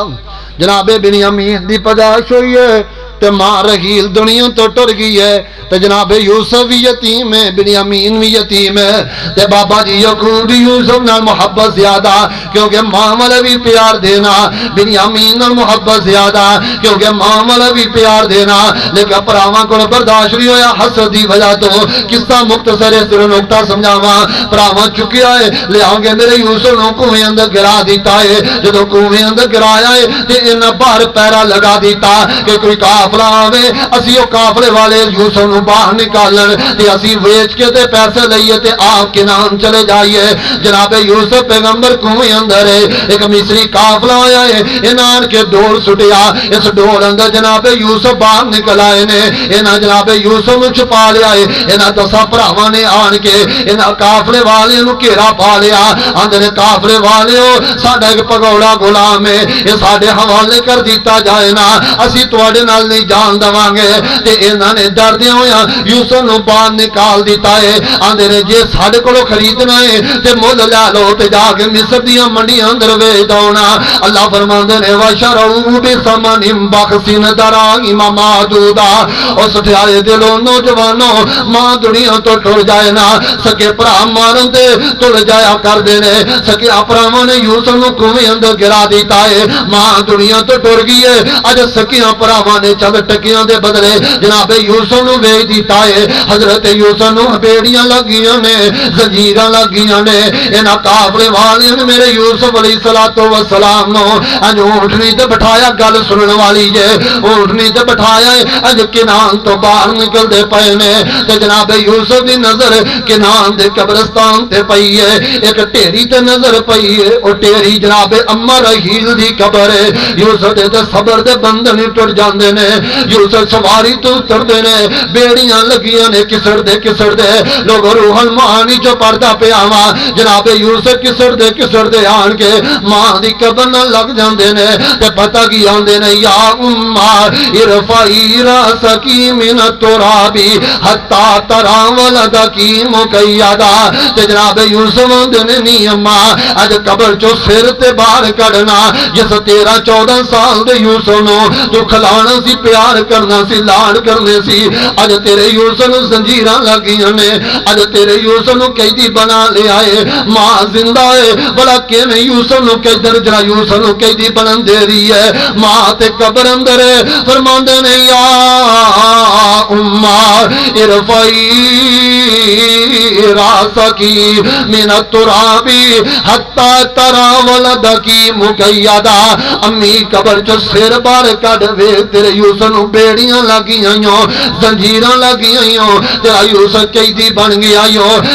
جناب بنیامین دی پیدائش ہوئی ہے تے ماں رحیل دنیا تو ٹر گئی ہے. تے جناب یوسف بھی یتیم ہے, بنیامین بھی یتیم ہے. تے بابا جی یعقوب بھی یوسف نال محبت زیادہ کیونکہ ماں والا بھی پیار دینا, بنیامین نال محبت زیادہ کیونکہ ماں والا بھی پیار دینا. لیکن پراواں کو برداشت نہیں ہویا حسد دی وجہ تو. قصہ مختصر سر نقطہ سمجھاواں, پراواں چکیا ہے لے آؤ گے میرے یوسف نو کنویں اندر گرا دیتا ہے. جدو کنویں اندر گرایا ہے تے انہاں باہر پیرا لگا دیتا کہ کوئی قافلہ آوے, اسی او قافلے والے یوسف نو باہر نکالن تے اسی ویچ کے تے پیسے لئیے تے آپ کنان چلے جائیے. جناب یوسف پیغمبر کنویں اندر ہے, ایک مصری قافلہ آیا ہے, انہاں کے ڈول سٹیا, اس ڈول اندر جناب یوسف باہر نکل آئے نے. انہاں جناب یوسف نو چھپا لیا ہے. انہاں 10 بھراواں نے آن کے انہاں قافلے والے نو گھیرا پا لیا. آندے قافلے والےو ساڈا ایک پگوڑا غلام ہے, یہ ساڈے حوالے کر دیتا جائے نا, اسی تواڈے نال نہیں جان دواں گے تے انہاں نے ڈردیاں ہویا یوسف نو باہر نکال دیتا ہے آندے نے جے ساڈے کولوں خریدنا ہے تے مول لے لو تے جا کے مصر دیاں منڈیاں اندر ویچ دونا اللہ فرماندے نے وشروا بثمن بخس دراہم معدودا اس ٹھیارے دلوں نوجوانوں ماں دنیا تو ٹر جائے نا سکے بھرا مارن تے ٹر جایا کر دینے سکے بھراواں نے یوسف نو کنویں اندر گرا دیتا ہے ماں دنیا تو ٹر گئی ہے اج سکیاں بھراواں نے چند ٹکیاں دے بدلے جناب یوسف نو ویچ دیتا ہے حضرت یوسف نو بیڑیاں لگیاں نے زنجیراں لگیاں نے انہاں کافرے والیاں نے میرے یوسف علیہ السلام نو اج اونٹنی تے بٹھایا گل سنن والی جے اونٹنی تے بٹھایا اج کنان تو باہر نکل دے پئے نے تے جناب یوسف دی نظر کنان دے قبرستان تے پئی ہے ایک ٹیری تے نظر پئی ہے او ٹیری جناب اما رحیل دی قبر ہے یوسف دے تے صبر دے بندھن ٹر جاندے نے یوسف سواری تو اتردے نے بیڑیاں لگیاں نے کسڑ دے لوگ روح المعانی جو پڑھدا پیا وا جناب یوسف کسڑ دے آن کے ماں دی قبر نال لگ جاندے نے تے پتہ کی آندے نے یا امّا ارفعی راسکی من التراب حتی ترا ولدکی مقیدا تے جناب یوسف آندے نے نی اماں اج قبر چو سر تے باہر کڈنا جس 13-14 سال دے یوسف نو تو کھلانا سی پیار کرنا سی لاڑ کرنے سی اج تیرے یوسف نو زنجیراں لگیاں نے اج تیرے یوسف نو قیدی بنا لے آئے ماں زندہ ہے بلا کیویں یوسف نو یوسف نو قیدی بنن دے رہی ہے ماں تے قبر اندر فرماندے نے یا امّا ارفعی راسکی من التراب حتی ترا ولدکی مقیدا امی قبر چو سر باہر کڈ وے تیرے یوسف نو بیڑیاں لگیاں زنجیراں لگیاں تیرا یوسف قیدی بن گیا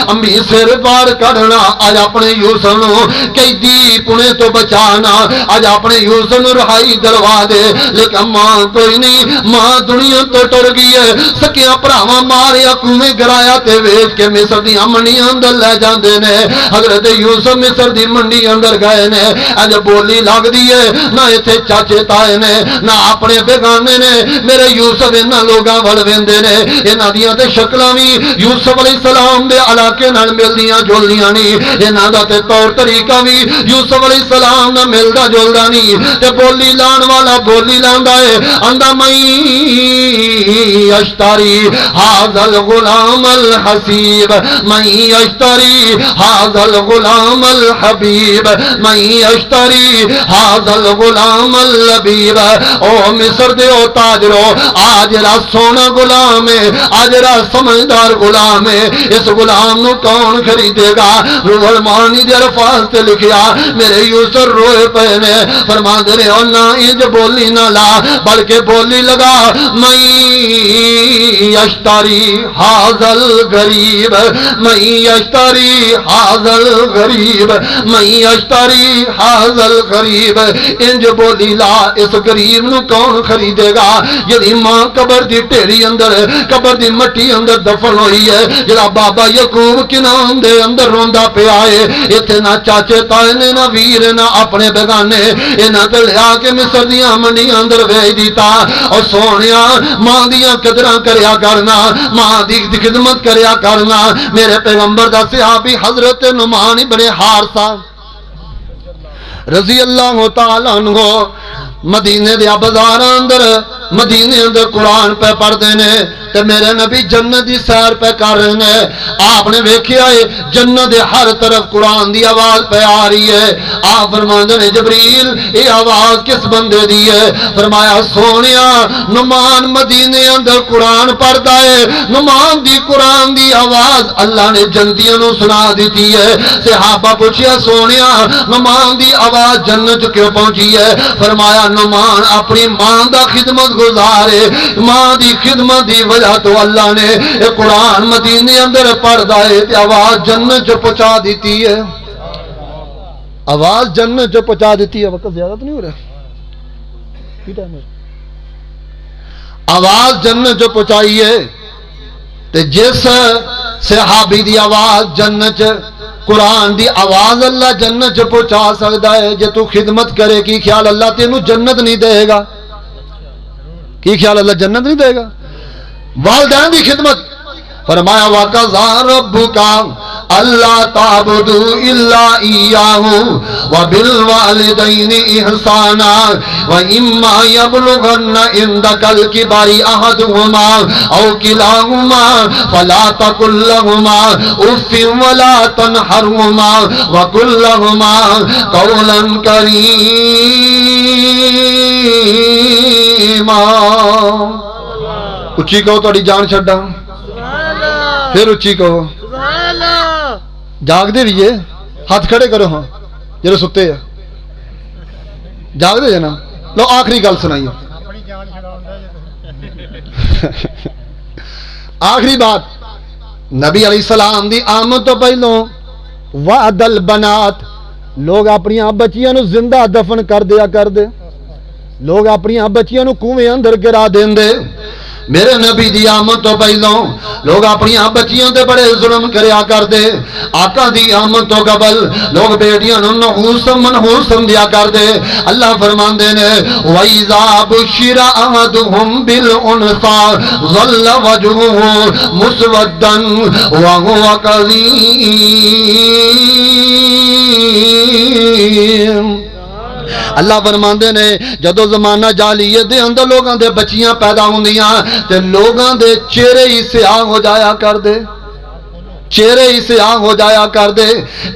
امی سر باہر کڈنا اج اپنے یوسف نو قیدی پونے تو بچانا اج اپنے یوسف نو رہائی دلوا دے لیکن ماں کوئی نہیں ماں دنیا تو ٹر گئی ہے سکیاں بھراواں ماریا کنویں گرایا تے ویچ کے مصر دی منڈیاں اندر لے جاندے نے حضرت یوسف مصر دی منڈی اندر گئے نے اج بولی لگدی ہے نہ ایتھے چاچے تائے نے نہ اپنے بیگانے نے میرے یوسف انہاں لوگاں ول ویندے نے انہاں دیاں تے شکلاں وی یوسف علیہ السلام دے علاقے نال ملدیاں جلدیاں نہیں انہاں دا تے طور طریقہ وی یوسف علیہ السلام نال ملدا جلدا نہیں تے بولی لان والا بولی لاندا ہے آندا میں اشتری ھذا الغلام الحسیب میں اشتری ھذا الغلام الحبیب میں اشتری ھذا الغلام اللبیب او مصر دے او تاجرو آج را سونا غلام ہے آج را سمجھدار غلام ہے اس غلام نو کون خریدے گا روح المعانی دے الفاظ تے لکھیا میرے یوسف روئے پے نے فرماندے نے او نہ انج بولی نہ لا بلکہ بولی لگا میں اشتری ھذا الغریب میں اشتری ھذا الغریب میں اشتری ھذا الغریب انج بولی لا اس غریب نو کون خریدے گا جدی ماں قبر دی ٹیری اندر قبر دی مٹی اندر دفن ہوئی ہے جڑا بابا یعقوب کنان دے اندر روندا پیا ہے ایتھے نہ چاچے تائے نے نہ ویر نہ اپنے بیگانے انہاں تے لیا کے مصر دیاں منڈیاں اندر ویچ دیتا اور سونیا ماں دیاں قدراں کریا کرنا ماں دی خدمت کریا کرنا میرے پیغمبر دا صحابی حضرت نعمان ابن حارثہ رضی اللہ تعالی عنہ مدینے دے بازاراں اندر مدینے اندر قرآن پہ پڑھتے نے تے میرے نبی جنت دی سیر پہ کر رہے ہیں آپ نے ویکھیا ہے جنت دے ہر طرف قرآن دی آواز پہ آ رہی ہے آپ فرماندے نے جبریل یہ آواز کس بندے دی ہے فرمایا سونیا نعمان مدینے اندر قرآن پڑھتا ہے نعمان دی قرآن دی آواز اللہ نے جنتیاں نو سنا دیتی ہے صحابہ پوچھیا سونیا نعمان دی آواز جنت کیوں پہنچی ہے فرمایا نعمان اپنی ماں دا خدمت گزارے ماں دی خدمت دی وجہ تو اللہ نے یہ قرآن مدینے اندر پڑھدا ہے تے آواز جنت جو پہنچا دیتی ہے آواز جنت جو پہنچا دیتی ہے وقت زیادہ تو نہیں ہو رہا آواز جنت جو پہنچائی ہے تے جس صحابی دی آواز جنت قرآن دی آواز اللہ جنت جو پہنچا سکتا ہے جے تو خدمت کرے کی خیال اللہ تینوں جنت نہیں دے گا کی خیال اللہ جنت نہیں دے گا؟ والدین کی خدمت فرمایا وَقَضَىٰ رَبُّكَ أَلَّا تَعْبُدُوا إِلَّا إِيَّاهُ وَبِالْوَالِدَيْنِ إِحْسَانًا وَإِمَّا يَبْلُغَنَّ عِندَكَ الْكِبَرَ أَحَدُهُمَا أَوْ كِلَاهُمَا فَلَا تَقُل لَّهُمَا أُفٍّ وَلَا تَنْهَرْهُمَا وَقُل لَّهُمَا قَوْلًا كَرِيمًا۔ اچھی کہو تھوڑی جان چھڈا، پھر اچھی کہو، جاگ دے بھی جے، ہاتھ کھڑے کرو ہاں جڑے ستے ہیں، جاگ دے جنا۔ لو آخری گل سنائیے، آخری بات، نبی علیہ السلام دی آمد تو پہلوں وعد البنات، لوگ اپنی بچیاں نو زندہ دفن کر دیا کر دے، لوگ اپنی بچیاں نو کنویں اندر گرا دین دے۔ میرے نبی دی آمد تو پہلوں لوگ اپنی بچیاں تے بڑے ظلم کریا کر دے۔ آقا دی آمد تو قبل لوگ بیٹیاں نو نحوس منحوس سمجھیا کر دے۔ اللہ فرماندے نے وَإِذَا بُشِّرَ أَحَدُهُم بِالْأُنثَىٰ ظَلَّ وَجْهُهُ مُسْوَدًّا وَهُوَ كَظِيمٌ۔ اللہ فرماندے نے جدو زمانہ جاہلیت دے اندر لوگاں دے بچیاں پیدا ہوندیاں تے لوگاں دے چہرے ہی سیاہ ہو جایا کر دے، چہرے ہی سیاہ ہو جایا کر دے،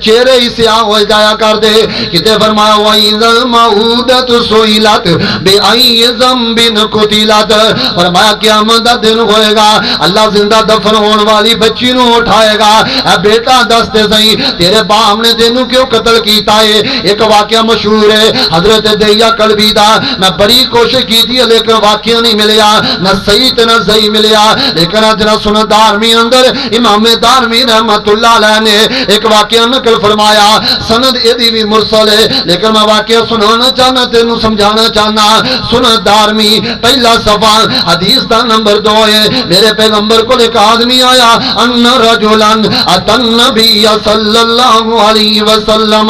چہرے ہی سیاہ ہو جایا کر دے۔ کتے فرمایا وَإِذَا الْمَوْءُودَةُ سُئِلَتْ بِأَيِّ ذَنبٍ قُتِلَتْ، فرمایا قیامت دا دن ہوئے گا، اللہ زندہ دفن ہون والی بچی نو اٹھائے گا، اے بیٹا دس دے سہی تیرے باپ نے تینوں کیوں قتل کیتا ہے؟ ایک واقعہ مشہور ہے حضرت دہیا کلبی دا، میں بڑی کوشش کی تھی لیکن واقعہ نہیں ملیا، نہ صحیح تے نہ صحیح ملیا، لیکن جنا سنن دارمی اندر امام دارمی رحمت اللہ علیہ نے ایک واقعہ نقل فرمایا، سند ایدی بھی مرسل ہے لیکن میں واقعہ سنانا چاہنا تینوں سمجھانا چاہنا۔ سنن دارمی پہلا صفحہ حدیث دا نمبر 2 ہے، میرے پیغمبر کو ایک آدمی آیا ان رجلن اتى النبي صلی اللہ علیہ وسلم،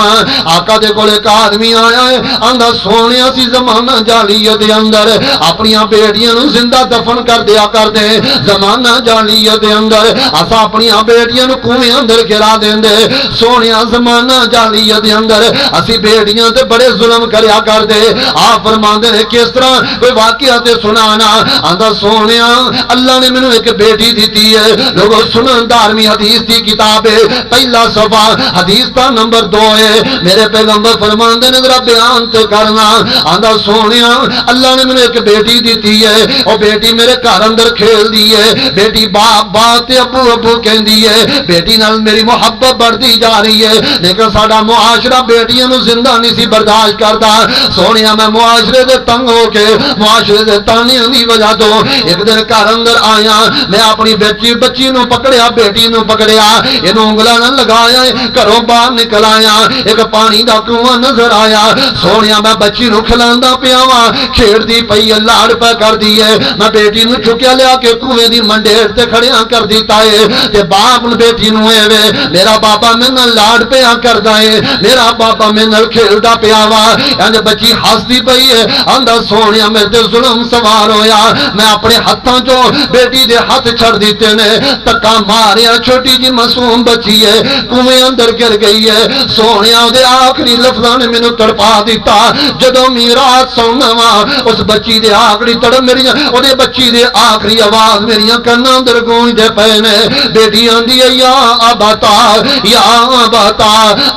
آقا دے کول ایک آدمی آیا ہے آندا سونیا سی زمانہ جاہلیت دے اندر اپنی بیٹیاں نو زندہ دفن کر دیا کر دے، زمانہ جاہلیت دے اندر اسا اپنی بیٹیاں نو کنویں اندر گرا دیندے، سونیا زمانہ جاہلیت دے اندر اسی بیٹیاں تے بڑے ظلم کریا کر دے۔ آپ فرماندے نے کس طرح؟ کوئی واقعہ تے سنانا، آندا سونیا اللہ نے مینوں ایک بیٹی دیتی ہے، لوگوں سنن دارمی حدیث دی کتاب ہے پہلا صفحہ حدیث دا نمبر 2 ہے، میرے پیغمبر فرماندے نے ذرا بیان تے کرنا، آندا سونیا اللہ نے مینوں ایک بیٹی دیتی ہے، او بیٹی میرے گھر اندر کھیل دی ہے، بیٹی باپ باپ تے ابو ابو کہندی ہے، بیٹی نال میری محبت بڑھتی جا رہی ہے، لیکن ساڈا معاشرہ بیٹیاں نو زندہ نہیں سی برداشت کرتا۔ سونیا میں معاشرے دے تنگ ہو کے معاشرے دے تانے دی وجہ تو ایک دن گھر اندر آیا، میں اپنی بچی نو پکڑیا، بیٹی نو پکڑیا، اینو انگلاں نہ لگایا، گھروں باہر نکل آیا، ایک پانی دا کنواں نظر آیا، سونیا میں بچی نو کھلاندا پیا وا، کھیڑ دی پئی لاڑ پہ کر دی ہے، میں بیٹی نو چکیا لیا کے کنویں دی منڈیڑ تے کھڑیاں کر دیتا ہے، تے باپ بیٹی نو اے وے میرا بابا میں نال لاڑ پیا کردا ہے، میرا بابا میں نال کھیلدا پیا وا، انج بچی ہسدی پئی ہے، آندا سونیا میرے تے ظلم سوار ہویا، میں اپنے ہتھاں چوں بیٹی دے ہاتھ چھڑ دیتے نے، تکا ماریا، چھوٹی جی معصوم بچی ہے کنویں اندر گر گئی ہے۔ سونیا دے آخری لفظاں نے مینوں تڑپا دیتا، جدوں میراث سونا وا اس بچی دے آخری تڑپ میری او دے بچی دے آخری آواز میریاں کناں اندر گونجدے پے نے، بیٹی آندی ہے یا اباتا یا اباتا،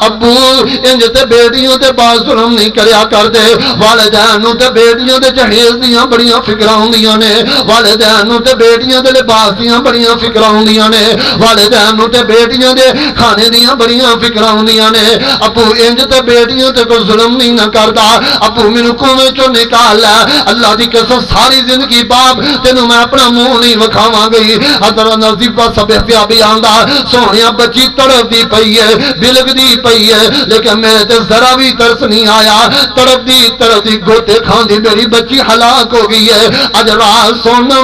ابو انج تے بیٹیاں تے با ظلم نہیں کریا کردے، والدین نوں تے بیٹیاں دے جہیز دیاں بڑیاں فکراں ہوندیاں نے، والدین نوں تے بیٹیاں دے لباس دیاں بڑیاں فکراں ہوندیاں نے، والدین نوں تے بیٹیاں دے کھانے دیاں بڑیاں فکراں ہوندیاں نے، ابو انج تے بیٹیاں تے کوئی ظلم نہیں نہ کردا، ابو مینوں کنویں چوں نکال لے، اللہ دی قسم ساری زندگی باپ تینوں میں اپنا منہ نہیں وکھاواں گئی۔ حضرت نزیفہ سب احتیابی آندا سونے بچی تڑپتی پئی ہے بلکتی پئی ہے لیکن میرے تے ذرا بھی ترس نہیں آیا تڑپتی گوتے کھاندی میری بچی ہلاک ہو گئی ہے اج رات سونا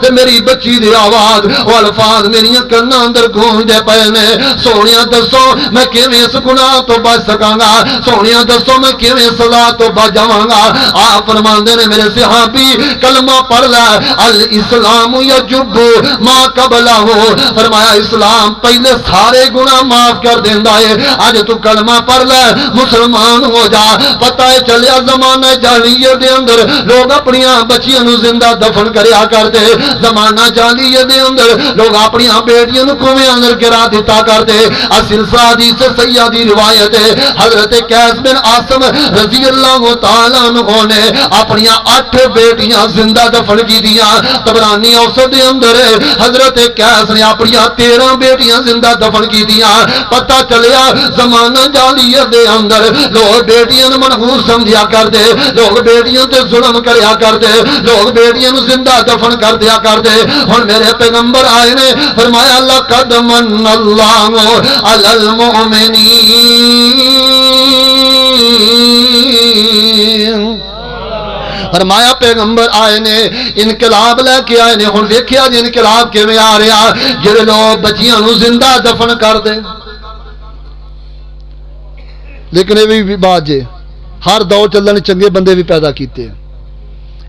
تے میری بچی دی آواز او الفاظ میری کنا اندر گونجدے پئے نے سونیا دسو میں کیویں اس گناہ تو بچ سکاں گا سونیا دسو میں کیویں سزا تو بچ جاواں گا آپ فرماندے نے میرے صحابی کلمہ پڑھ لے الاسلام یجب ما قبلہ فرمایا اسلام پہلے سارے گناہ معاف کر دیندا ہے اج تو کلمہ پڑھ لے مسلمان ہو جا پتہ ہے چلیا زمانہ جاہلیت دے اندر لوگ اپنی بچیاں نو زندہ دفن کریا کرتے زمانہ جاہلیت دے اندر لوگ اپنی بیٹیاں نو کنویں اندر گرا دیتا کرتے سلسلہ حدیث سیدی روایت ہے حضرت قیس بن عاصم رضی اللہ تعالی عنہ نے اپنی 8 بیٹیاں زندہ دفن کی دیا طبرانی اوسط دے اندر حضرت قیس نے اپنی 13 بیٹیاں زندہ دفن کی دیا پتہ چلیا زمانہ جاہلیت دے اندر لوگ بیٹیاں منحوس سمجھیا کرتے لوگ بیٹیاں تے ظلم کریا کرتے لوگ بیٹیاں زندہ دفن کر دیا کرتے ہن میرے پیغمبر آئے نے فرمایا لقد من اللہ علی المؤمنین فرمایا پیغمبر آئے نے انقلاب لے کے آئے نے ہن ویکھیا جی انقلاب کیویں آ رہا جڑے لوگ بچیاں نو زندہ دفن کر دے لیکن یہ بھی بات جے ہر دور چلن چنگے بندے بھی پیدا کیتے ہیں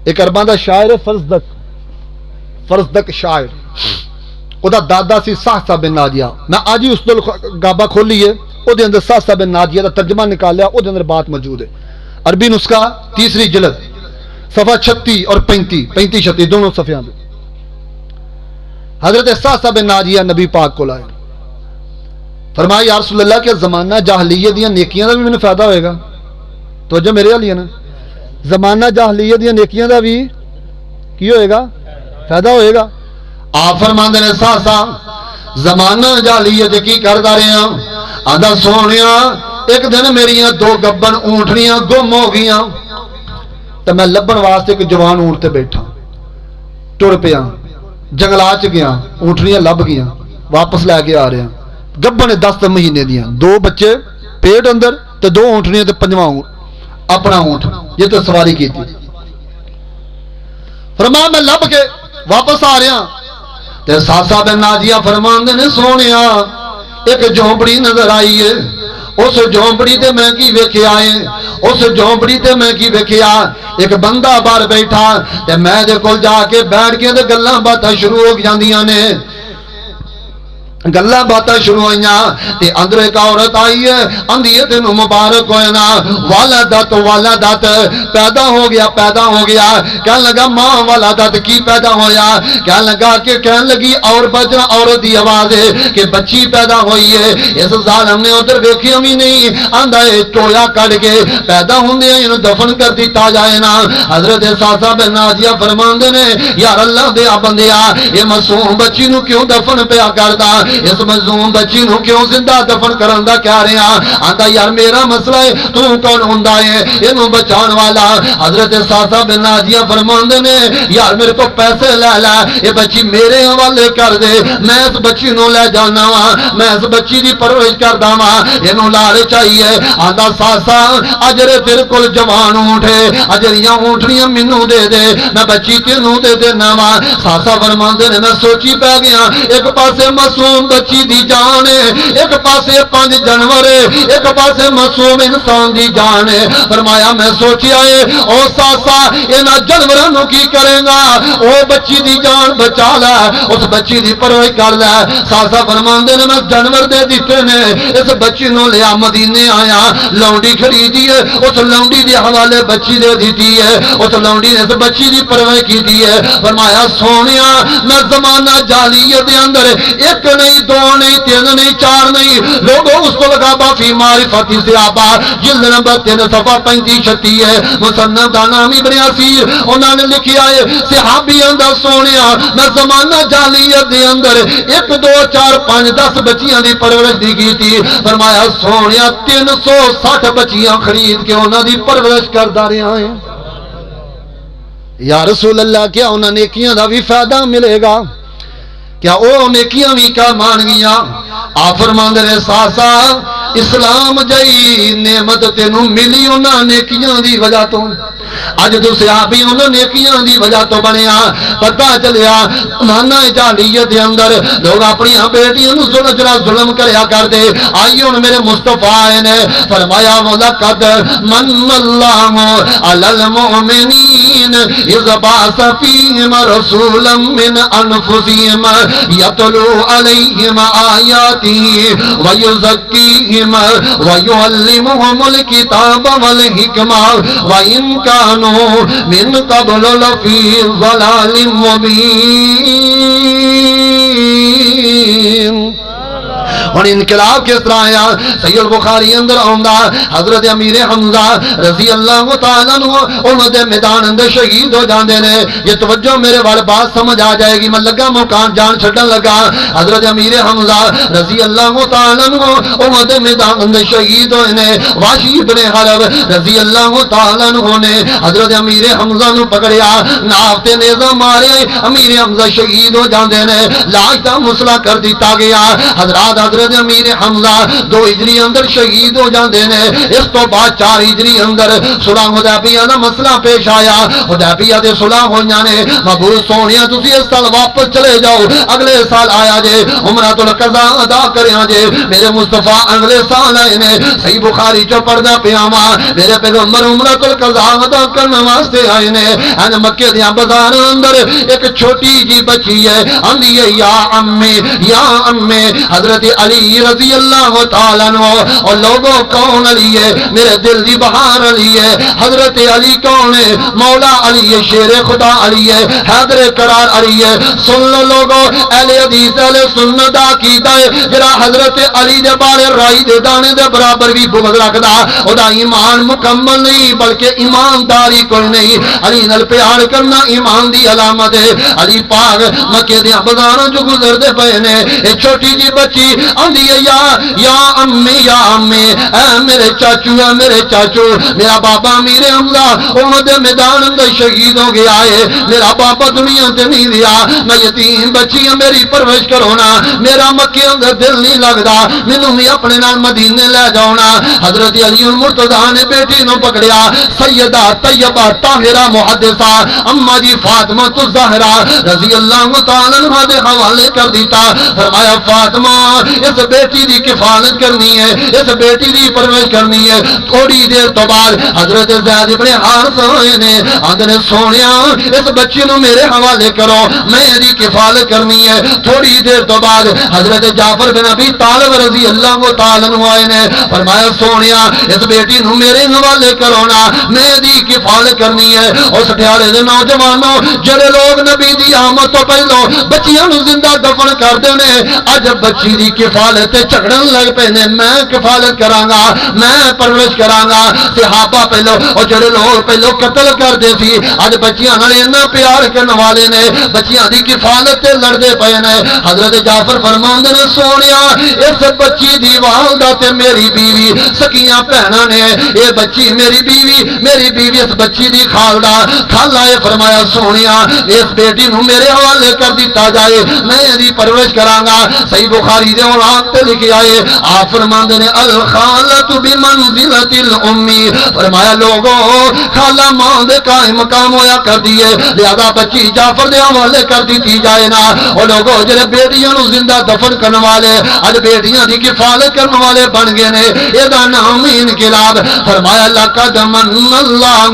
ایک عرباں دا شاعر ہے فرزدق شاعر او دا دادا سی سہسا بن ناجیہ میں آج ہی اس دل گابا کھولی ہے او دے اندر سہسا بن ناجیہ دا ترجمہ نکالیا او دے اندر بات موجود ہے عربی نسخہ 3 جلد صفحہ 36 اور 35 دونوں صفحیاں دے حضرت سہسا بن ناجیہ نبی پاک کو لائے فرمایا یا رسول اللہ کہ زمانہ جاہلیت دیاں نیکیاں دا بھی میں فائدہ ہوئے گا توجہ میرے والی ہے نا زمانہ جاہلیت دیاں نیکیاں دا بھی کی ہوئے گا فائدہ ہوئے گا آپ فرماندے نے ساسا زمانہ جاہلیت کی کردا رہیا آندا سونیا ایک دن میری 2 گبن اونٹنیاں گم ہو گئیاں تو میں لبن واسطے ایک جوان اونٹ تے بیٹھا ٹر پیا جنگلات چ گیا اونٹنیاں لب گئیاں واپس لے کے آ رہا گبن 10 مہینے دیاں 2 بچے پیٹ اندر تے 2 اونٹنیاں تے 5واں اپنا اونٹ یہ تو سواری کی تھی فرمایا میں لب کے واپس آ رہا تے ساسا بن ناجیہ فرماندے نے سونیا ایک جھونپڑی نظر آئی ہے اس جھونپڑی تے میں کی ویکھیا ہے اس جھونپڑی تے میں کی ویکھیا ایک بندہ باہر بیٹھا تے میں دے کول جا کے بیٹھ کے تے گلاں باتاں شروع ہو جاندیاں نے گلاں باتاں شروع ہوئیاں تے اندر ایک عورت آئی ہے اندھی ہے تینوں مبارک ہوئے نا والدت پیدا ہو گیا کہنے لگا ماں والدت کی پیدا ہویا کہنے لگا کہ کہنے لگی اور بچنا عورت دی آواز ہے کہ بچی پیدا ہوئی ہے اس ظالم نے ادھر ویکھیا بھی نہیں آندا ہے ٹویا کٹ کے پیدا ہوندے انہوں دفن کر دیتا جائے نا حضرت ساسا بن ناجیہ فرماندے نے یار اللہ دے بندیا یہ معصوم بچی نو کیوں دفن پیا کردا اس مظلوم بچی نو کیوں زندہ دفن کرن دا کیا رہا آندا یار میرا مسئلہ ہے تو کون ہوندا ہے اینو بچان والا حضرت ساسا بن ناجیہ فرماندے نے یار میرے کو پیسے لے لے یہ بچی میرے حوالے کر دے میں اس بچی نو لے جانا وا میں اس بچی دی پرورش کردا وا اینو لال چاہیے آندا ساسا اجرے تیرے کول جوان اونٹ ہے اجریاں اونٹنیاں مینوں دے دے میں بچی تینوں دے دینا وا ساسا فرماندے نے میں سوچی پہ گیا ایک پاسے معصوم بچی دی جان ہے ایک پاسے 5 جانور ہے ایک پاسے معصوم انسان دی جان ہے فرمایا میں سوچیا ہے او ساسا انہاں جانوراں نو کی کرے گا او بچی دی جان بچا لے اس بچی دی پرورش کر لے ساسا فرماندے نے میں جانور دے دتے نے اس بچی نو لیا مدینے آیا لونڈی خریدی ہے اس لونڈی دے حوالے بچی دے دیتی ہے اس لونڈی نے اس بچی دی پرورش کیتی ہے فرمایا سونیا میں زمانہ جاہلیت دے اندر ایک نہیں 2 نہیں 3 نہیں 4 نہیں لوگوں اس کو لگا فی معرفت صحابہ جلد نمبر 3 صفحہ 35-36 ہے مصنف دا نام ابن اسیر انہوں نے لکھیا ہے صحابیاں دا سونیا میں زمانہ جاہلیت دے اندر 1 2 4 5 10 بچیاں دی پرورش دی کی تھی فرمایا سونیا 360 بچیاں خرید کے انہوں دی پرورش کردا رہا ہے یا رسول اللہ کیا انہوں نے نیکیاں دا بھی فائدہ ملے گا کیا او نیکیاں بھی کام آن گیا؟ آپ فرماندے نے ساسا اسلام جئی نعمت تینوں ملی انہاں نیکیاں دی وجہ تو، اج تو صحابی انہاں نیکیاں دی وجہ تو بنیا، پتہ چلیا زمانہ جاہلیت دے اندر لوگ اپنی بیٹیاں نوں ظلم کریا کردے، آئی ہن میرے مصطفیٰ آئے نے فرمایا وَلَقَدْ مَنَّ اللَّهُ عَلَى الْمُؤْمِنِينَ إِذْ بَعَثَ فِيهِمْ رَسُولًا مِّنْ أَنفُسِهِمْ يَتْلُو عَلَيْهِمْ آيَاتِهِ وَيُزَكِّيهِمْ وَيُعَلِّمُهُمُ الْكِتَابَ وَالْحِكْمَةَ وَإِنْ كَانُوا مِنْ قَبْلُ لَفِي ضَلَالٍ مُبِينٍ۔ اور انقلاب کس طرح آیا؟ صحیح البخاری اندر آندا حضرت امیر حمزہ رضی اللہ تعالیٰ عنہ انہوں دے میدان اندر شہید ہو جاندے نے۔ یہ توجہ میرے والے بات سمجھ آ جائے گی، میں لگا مکان جان چھڑن لگا۔ حضرت امیر حمزہ رضی اللہ تعالیٰ عنہ انہوں دے میدان اندر شہید ہوئے نے۔ واشی بن حرب رضی اللہ تعالیٰ عنہ نے حضرت امیر حمزہ نو پکڑیا، نافتے نیزہ مارے، امیر حمزہ شہید ہو جاندے نے، لاش دا مسئلہ کر دیتا گیا۔ حضرات حضرت امیر حمزہ 2 ہجری اندر شہید ہو جاندے نے۔ اس تو بعد 4 ہجری اندر صلح حدیبیہ دا مسئلہ پیش آیا، حدیبیہ دے صلح ہویاں نے۔ محبوب سونیا تسی اس سال واپس چلے جاؤ، اگلے سال آیا جے عمرۃ القضاء ادا کریاں جے۔ میرے مصطفیٰ اگلے سال آئے نے، صحیح بخاری چو پڑھدا پیا وا، میرے پیغمبر عمرۃ القضاء ادا کرنے واسطے آئے نے۔ ان مکے دیاں بازار اندر ایک چھوٹی جی بچی ہے، آندی ہے یا امی یا امی، حضرت علی رضی اللہ تعالیٰ عنہ۔ اور لوگوں کون علی ہے؟ میرے دل دی بہار علی ہے۔ حضرت علی کون ہے؟ مولا علی ہے، شیر خدا علی ہے، حیدر قرار علی ہے۔ سن لو لوگوں، اہل حدیث اہل سنت دا عقیدہ ہے جڑا حضرت علی دے بارے رائی دے دانے دے برابر بھی بغض رکھدا، او دا ایمان مکمل نہیں بلکہ ایمانداری کوئی نہیں۔ علی نال پیار کرنا ایمان دی علامت ہے۔ علی پاک مکے دے بازاراں جو گزردے پئے نے، اے چھوٹی جی بچی آندھی ہے یا امی یا امی، اے میرے چاچو اے میرے چاچو، میرا بابا میرے حمزہ انہوں دے میدان اندر شہید ہو گیا ہے، میرا بابا دنیا تے نہیں رہا، میں یتیم بچی ہوں، میری پرورش کرو نا، میرا مکے اندر دل نہیں لگدا، مینوں بھی اپنے نال مدینے لے جاؤ نا۔ حضرت علی المرتضیٰ نے بیٹی نو پکڑیا، سیدہ طیبہ طاہرہ محدثہ اما جی فاطمہ الزہرا رضی اللہ تعالیٰ عنہ دے حوالے کر دیتا۔ فرمایا فاطمہ اس بیٹی دی کفالت کرنی ہے، اس بیٹی دی پرورش کرنی ہے۔ تھوڑی دیر تو بعد حضرت زید بن حارث ہوئے نے، آندے سونیا اس بچی نو میرے حوالے کرو، میں دی کفالت کرنی ہے۔ تھوڑی دیر تو بعد حضرت جعفر بن ابی طالب رضی اللہ تعالیٰ عنہ آئے نے، فرمایا سونیا اس بیٹی نو میرے حوالے کرو نا، میں دی کفالت کرنی ہے۔ اس ٹھیالے دے نوجوانوں جڑے لوگ نبی دی آمد تو پہلو بچیاں نو زندہ دفن کردے نے، اج بچی دی کفالت جھگڑن لگ پے نے، میں کفالت کراں گا، میں پرورش کراں گا۔ صحابہ پہلو اور جڑے لوگ پہلو قتل کردے سی، اج بچیاں نال اتنا پیار کرن والے نے، بچیاں دی کفالت تے لڑدے پے نے۔ حضرت جعفر فرماندے نے سونیا اس بچی دی والدہ تے میری بیوی سکیاں بہناں نے، اے بچی میری بیوی اس بچی دی خالدہ خالہ ہے۔ فرمایا سونیا اس بیٹی نو میرے حوالے کر دیتا جائے، میں دی پرورش کراں گا۔ صحیح بخاری دے اولاد تے لکھیا ہے، آپ فرماندے نے الخالۃ بمنزلۃ الام، فرمایا لوگوں خالہ ماں دے قائم مقام ہویا کردی ہے، لہذا بچی جعفر دے حوالے کر دیتی جائے نا۔ او لوگوں جڑے بیٹیاں نو زندہ دفن کرن والے اج بیٹیاں دی کفالت کرن والے بن گئے نے، اے دا نام انقلاب۔ فرمایا لقد من اللہ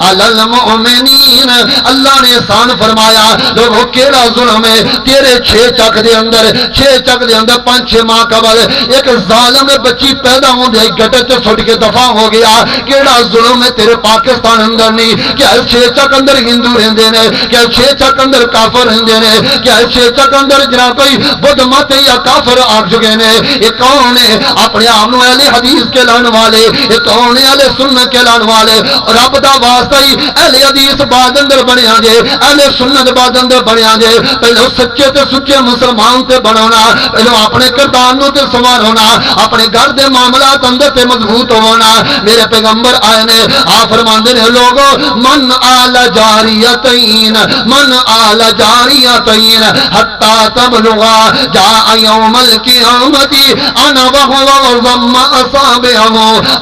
علی المؤمنین، اللہ نے احسان فرمایا۔ لوگوں کیڑا ظلم ہے تیرے 6 چک دے اندر 5-6 ماہ قبل ایک ظالم بچی پیدا ہو گئی، گٹر سے سٹ کے دفاع ہو گیا۔ کیڑا ظلم ہے تیرے پاکستان اندر نہیں؟ کیا 6 چک اندر ہندو رہندے نے؟ کیا 6 چک اندر کافر رہندے نے؟ کیا 6 چک اندر جناب کوئی بدھ مت یا کافر آ چکے نے؟ یہ کون ہے اپنے آپ کو اہل حدیث کے لان والے؟ یہ کون ہے اہل سنت کے لان والے؟ رب دا واسطہ ہی اہل حدیث بعد اندر بنیا جے، اہل سنت بعد اندر بنیا جے۔ پہلو سچے تے سچے مسلمان تے بنانا، پہلو اپنے کردار نو تے سوار ہونا، اپنے گھر دے معاملات اندر تے مضبوط ہونا۔ میرے پیغمبر آئے نے، آپ فرماندے نے لوگو من آل جاریتین من آل جاریتین حتی تبلغا جاء یوم القیامت انا وہو ضم اصابعہ۔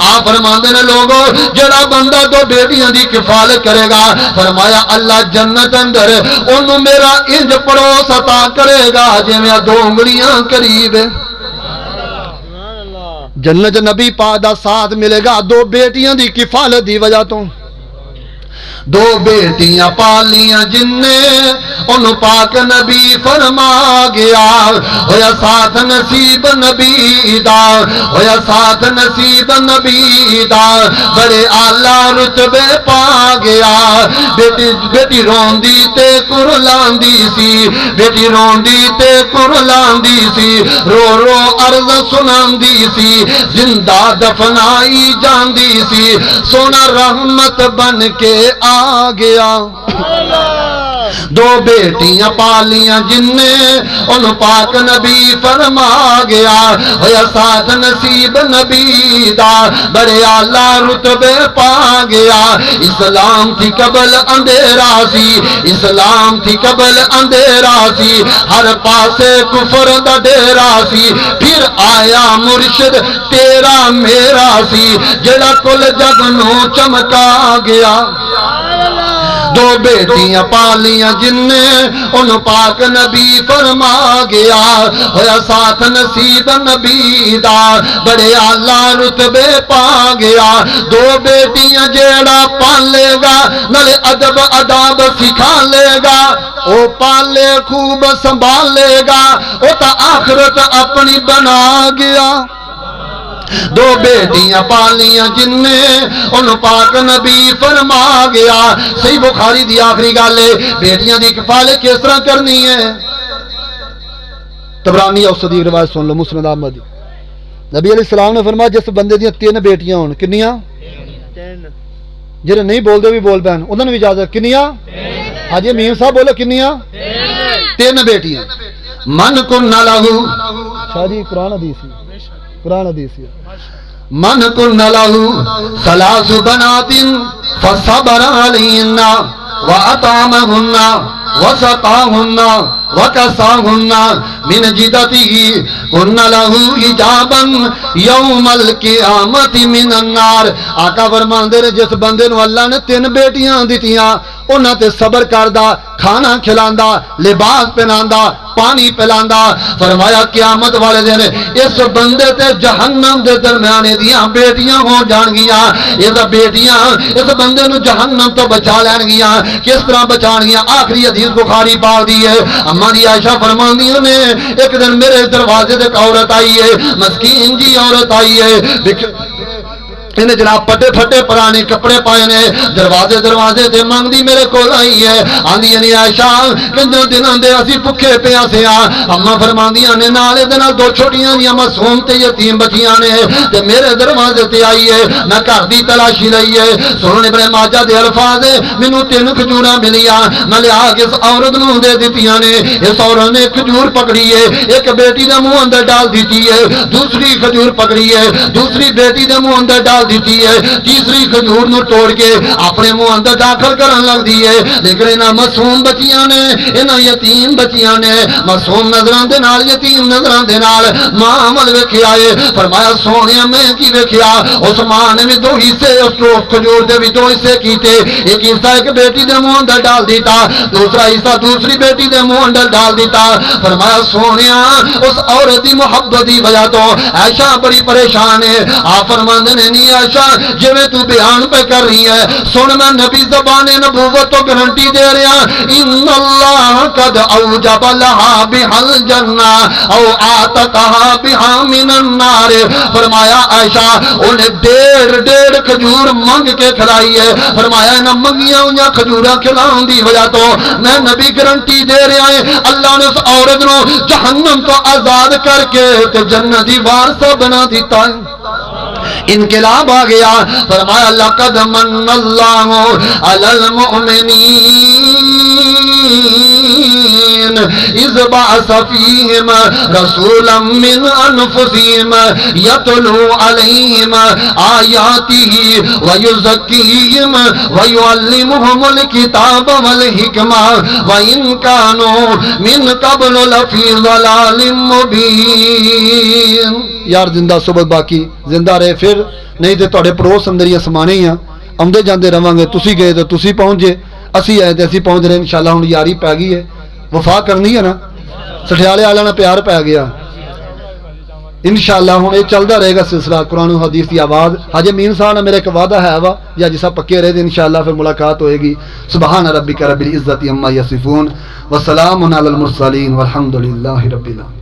آپ فرماندے نے لوگو جڑا بندہ دو بیٹیاں دی کفالت کرے گا، فرمایا اللہ جنت اندر انہوں میرا انج پڑوس عطا کرے گا جویں دو انگلیاں قریب۔ جنت نبی پاک دا ساتھ ملے گا دو بیٹیاں دی کفالت دی وجہ تو۔ دو بیٹیاں پالیاں جن نے ان پاک نبی فرما گیا، ہویا ساتھ نصیب نبی دا، ہویا ساتھ نصیب نبی دا، بڑے اعلیٰ رتبے پا گیا۔ بیٹی روندی تے کرلاندی سی، بیٹی روندی تے کرلاندی سی، رو رو عرض سناندی سی، زندہ دفنائی جاندی سی، سونا رحمت بن کے آ گیا۔ دو بیٹیاں پالیاں جن نے ان پاک نبی فرما گیا، ہویا ساتھ نصیب نبی دا، بڑے اعلیٰ رتبے پا گیا۔ اسلام تھی قبل اندھیرا سی، اسلام تھی قبل اندھیرا سی، ہر پاسے کفر دا ڈیرا سی، پھر آیا مرشد تیرا میرا سی، جڑا کل جگ نو چمکا گیا۔ دو بیٹیاں پالیاں جن نے ان پاک نبی فرما گیا، ہویا ساتھ نصیب نبی دا، بڑے اعلیٰ رتبے پا گیا۔ دو بیٹیاں جیڑا پالے گا نالے ادب اداب سکھا لے گا، او پالے خوب سنبھالے گا، او تا آخرت اپنی بنا گیا۔ دو بیٹیاں پالیاں جن نے ان پاک نبی فرما گیا۔ صحیح بخاری دی آخری گل ہے، بیٹیاں دی کفالت کس طرح کرنی ہے؟ طبرانی اور صدیق روایت سن لو، مسند احمد۔ نبی علیہ السلام نے فرمایا جس بندے دیاں 3 بیٹیاں ہون، کنیاں؟ 3۔ جڑے نہیں بولدے بھی بول پین، انہاں نوں بھی اجازت کنیاں؟ ہاں جی میم صاحب بولو کنیاں؟ 3 بیٹیاں۔ من کن لہو، شاہ جی قرآن حدیث قرآن حدیث من کن لہو ثلاث بنات فصبر علیہن وأطعمهن وسقاهن وكساهن من جدته كن له حجابا يوم القيامة من النار۔ آقا فرماندے نے جس بندے نو اللہ نے 3 بیٹیاں دتیاں، انہاں تے صبر کردا، کھانا کھلاندا، لباس پہناندا، پانی پلاندا، فرمایا قیامت والے دن اس بندے تے جہنم دے درمیانے دیاں بیٹیاں ہو جان گیاں۔ یہ بیٹیاں اس بندے نو جہنم تو بچا لین گیاں۔ کس طرح بچان گیاں؟ آخری حدیث بخاری پاک دی ہے، اما دی عائشہ فرماندیاں نے ایک دن میرے دروازے تے ایک عورت آئی ہے، مسکین جی عورت آئی ہے، انہیں جناب پٹے پھٹے پرانے کپڑے پائے نے، دروازے تے مانگدی میرے کول آئی ہے، آندی یعنی عائشہ کنجر دنوں دے اسی بھکھے پیا سے اما فرماندیاں نے نالے دے نال 2 چھوٹیاں جیاں معصوم تے یتیم بچیاں نے تے میرے دروازے تے آئی ہے، میں گھر دی تلاشی لئی ہے۔ سنن ابن ماجہ دے الفاظ مینوں 3 کھجوراں ملیاں، میں لیا کے اس عورت نوں دے دتیاں نے۔ اس عورت نے کھجور پکڑی ہے، ایک بیٹی دے منہ اندر ڈال دیتی ہے، دوسری کھجور پکڑی ہے، دوسری بیٹی دے منہ اندر ڈال دیتی ہے، تیسری کھجور نو توڑ کے اپنے منہ اندر داخل کرن لگ دی ہے۔ لیکن انہاں معصوم بچیاں نے، انہاں یتیم بچیاں نے معصوم نظراں دے نال، یتیم نظراں دے نال ماں عمل ویکھیا ہے۔ فرمایا سونیا میں کی ویکھیا؟ اس ماں نے بھی 2 حصے اس کھجور دے بھی 2 حصے کیتے، ایک حصہ ایک بیٹی دے منہ اندر ڈال دیتا، دوسرا حصہ دوسری بیٹی دے منہ اندر ڈال دیتا۔ فرمایا سونیا اس عورت دی محبت دی وجہ تو عائشہ بڑی پریشان ہے۔ آپ فرماندے نے نہیں عائشہ جویں تو بیان پہ کر رہی ہے، سن میں نبی زبان نبوت تو گارنٹی دے رہا، ان اللہ قد اوجب لها بها الجنہ او اعتقها بها من النار۔ فرمایا عائشہ انہیں 1.5 کھجور منگ کے کھلائی ہے۔ فرمایا نہ منگیاں ہوئیاں کھجوراں کھلاؤں دی وجہ تو میں نبی گارنٹی دے رہا ہے اللہ نے اس عورت نو جہنم تو آزاد کر کے تے جنت دی وارث بنا دیتا ہے۔ انقلاب آ گیا. فرمایا لقد من اللہ علی المؤمنین اذ بعث فیہم رسولا من انفسہم یتلو علیہم آیاتہ ویزکیہم ویعلمہم الکتاب والحکمہ وإن كانوا من قبل لفی ضلال مبین. یار زندہ صحبت باقی زندہ رہے پھر نہیں تے تواڈے پڑوس اندر ہی سمانے ہی ہاں آمدے جاندے رہواں گے. تسی گئے تو تسی پہنچ جے اسی آئے تے اسی پہنچ رہے. انشاءاللہ ہن یاری پی گئی ہے وفا کرنی ہے نا سٹھیالے والے نال پیار پی گیا انشاءاللہ. ہن یہ چلدا رہے گا سلسلہ قرآن و حدیث دی آواز. حاجی امین صاحب نے میرا ایک وعدہ ہے وا یا جسا پکے رہے انشاءاللہ پھر ملاقات ہوئے گی. سبحان ربک رب العزت عما یصفون وسلام علی المرسلین والحمد للہ رب العالمین.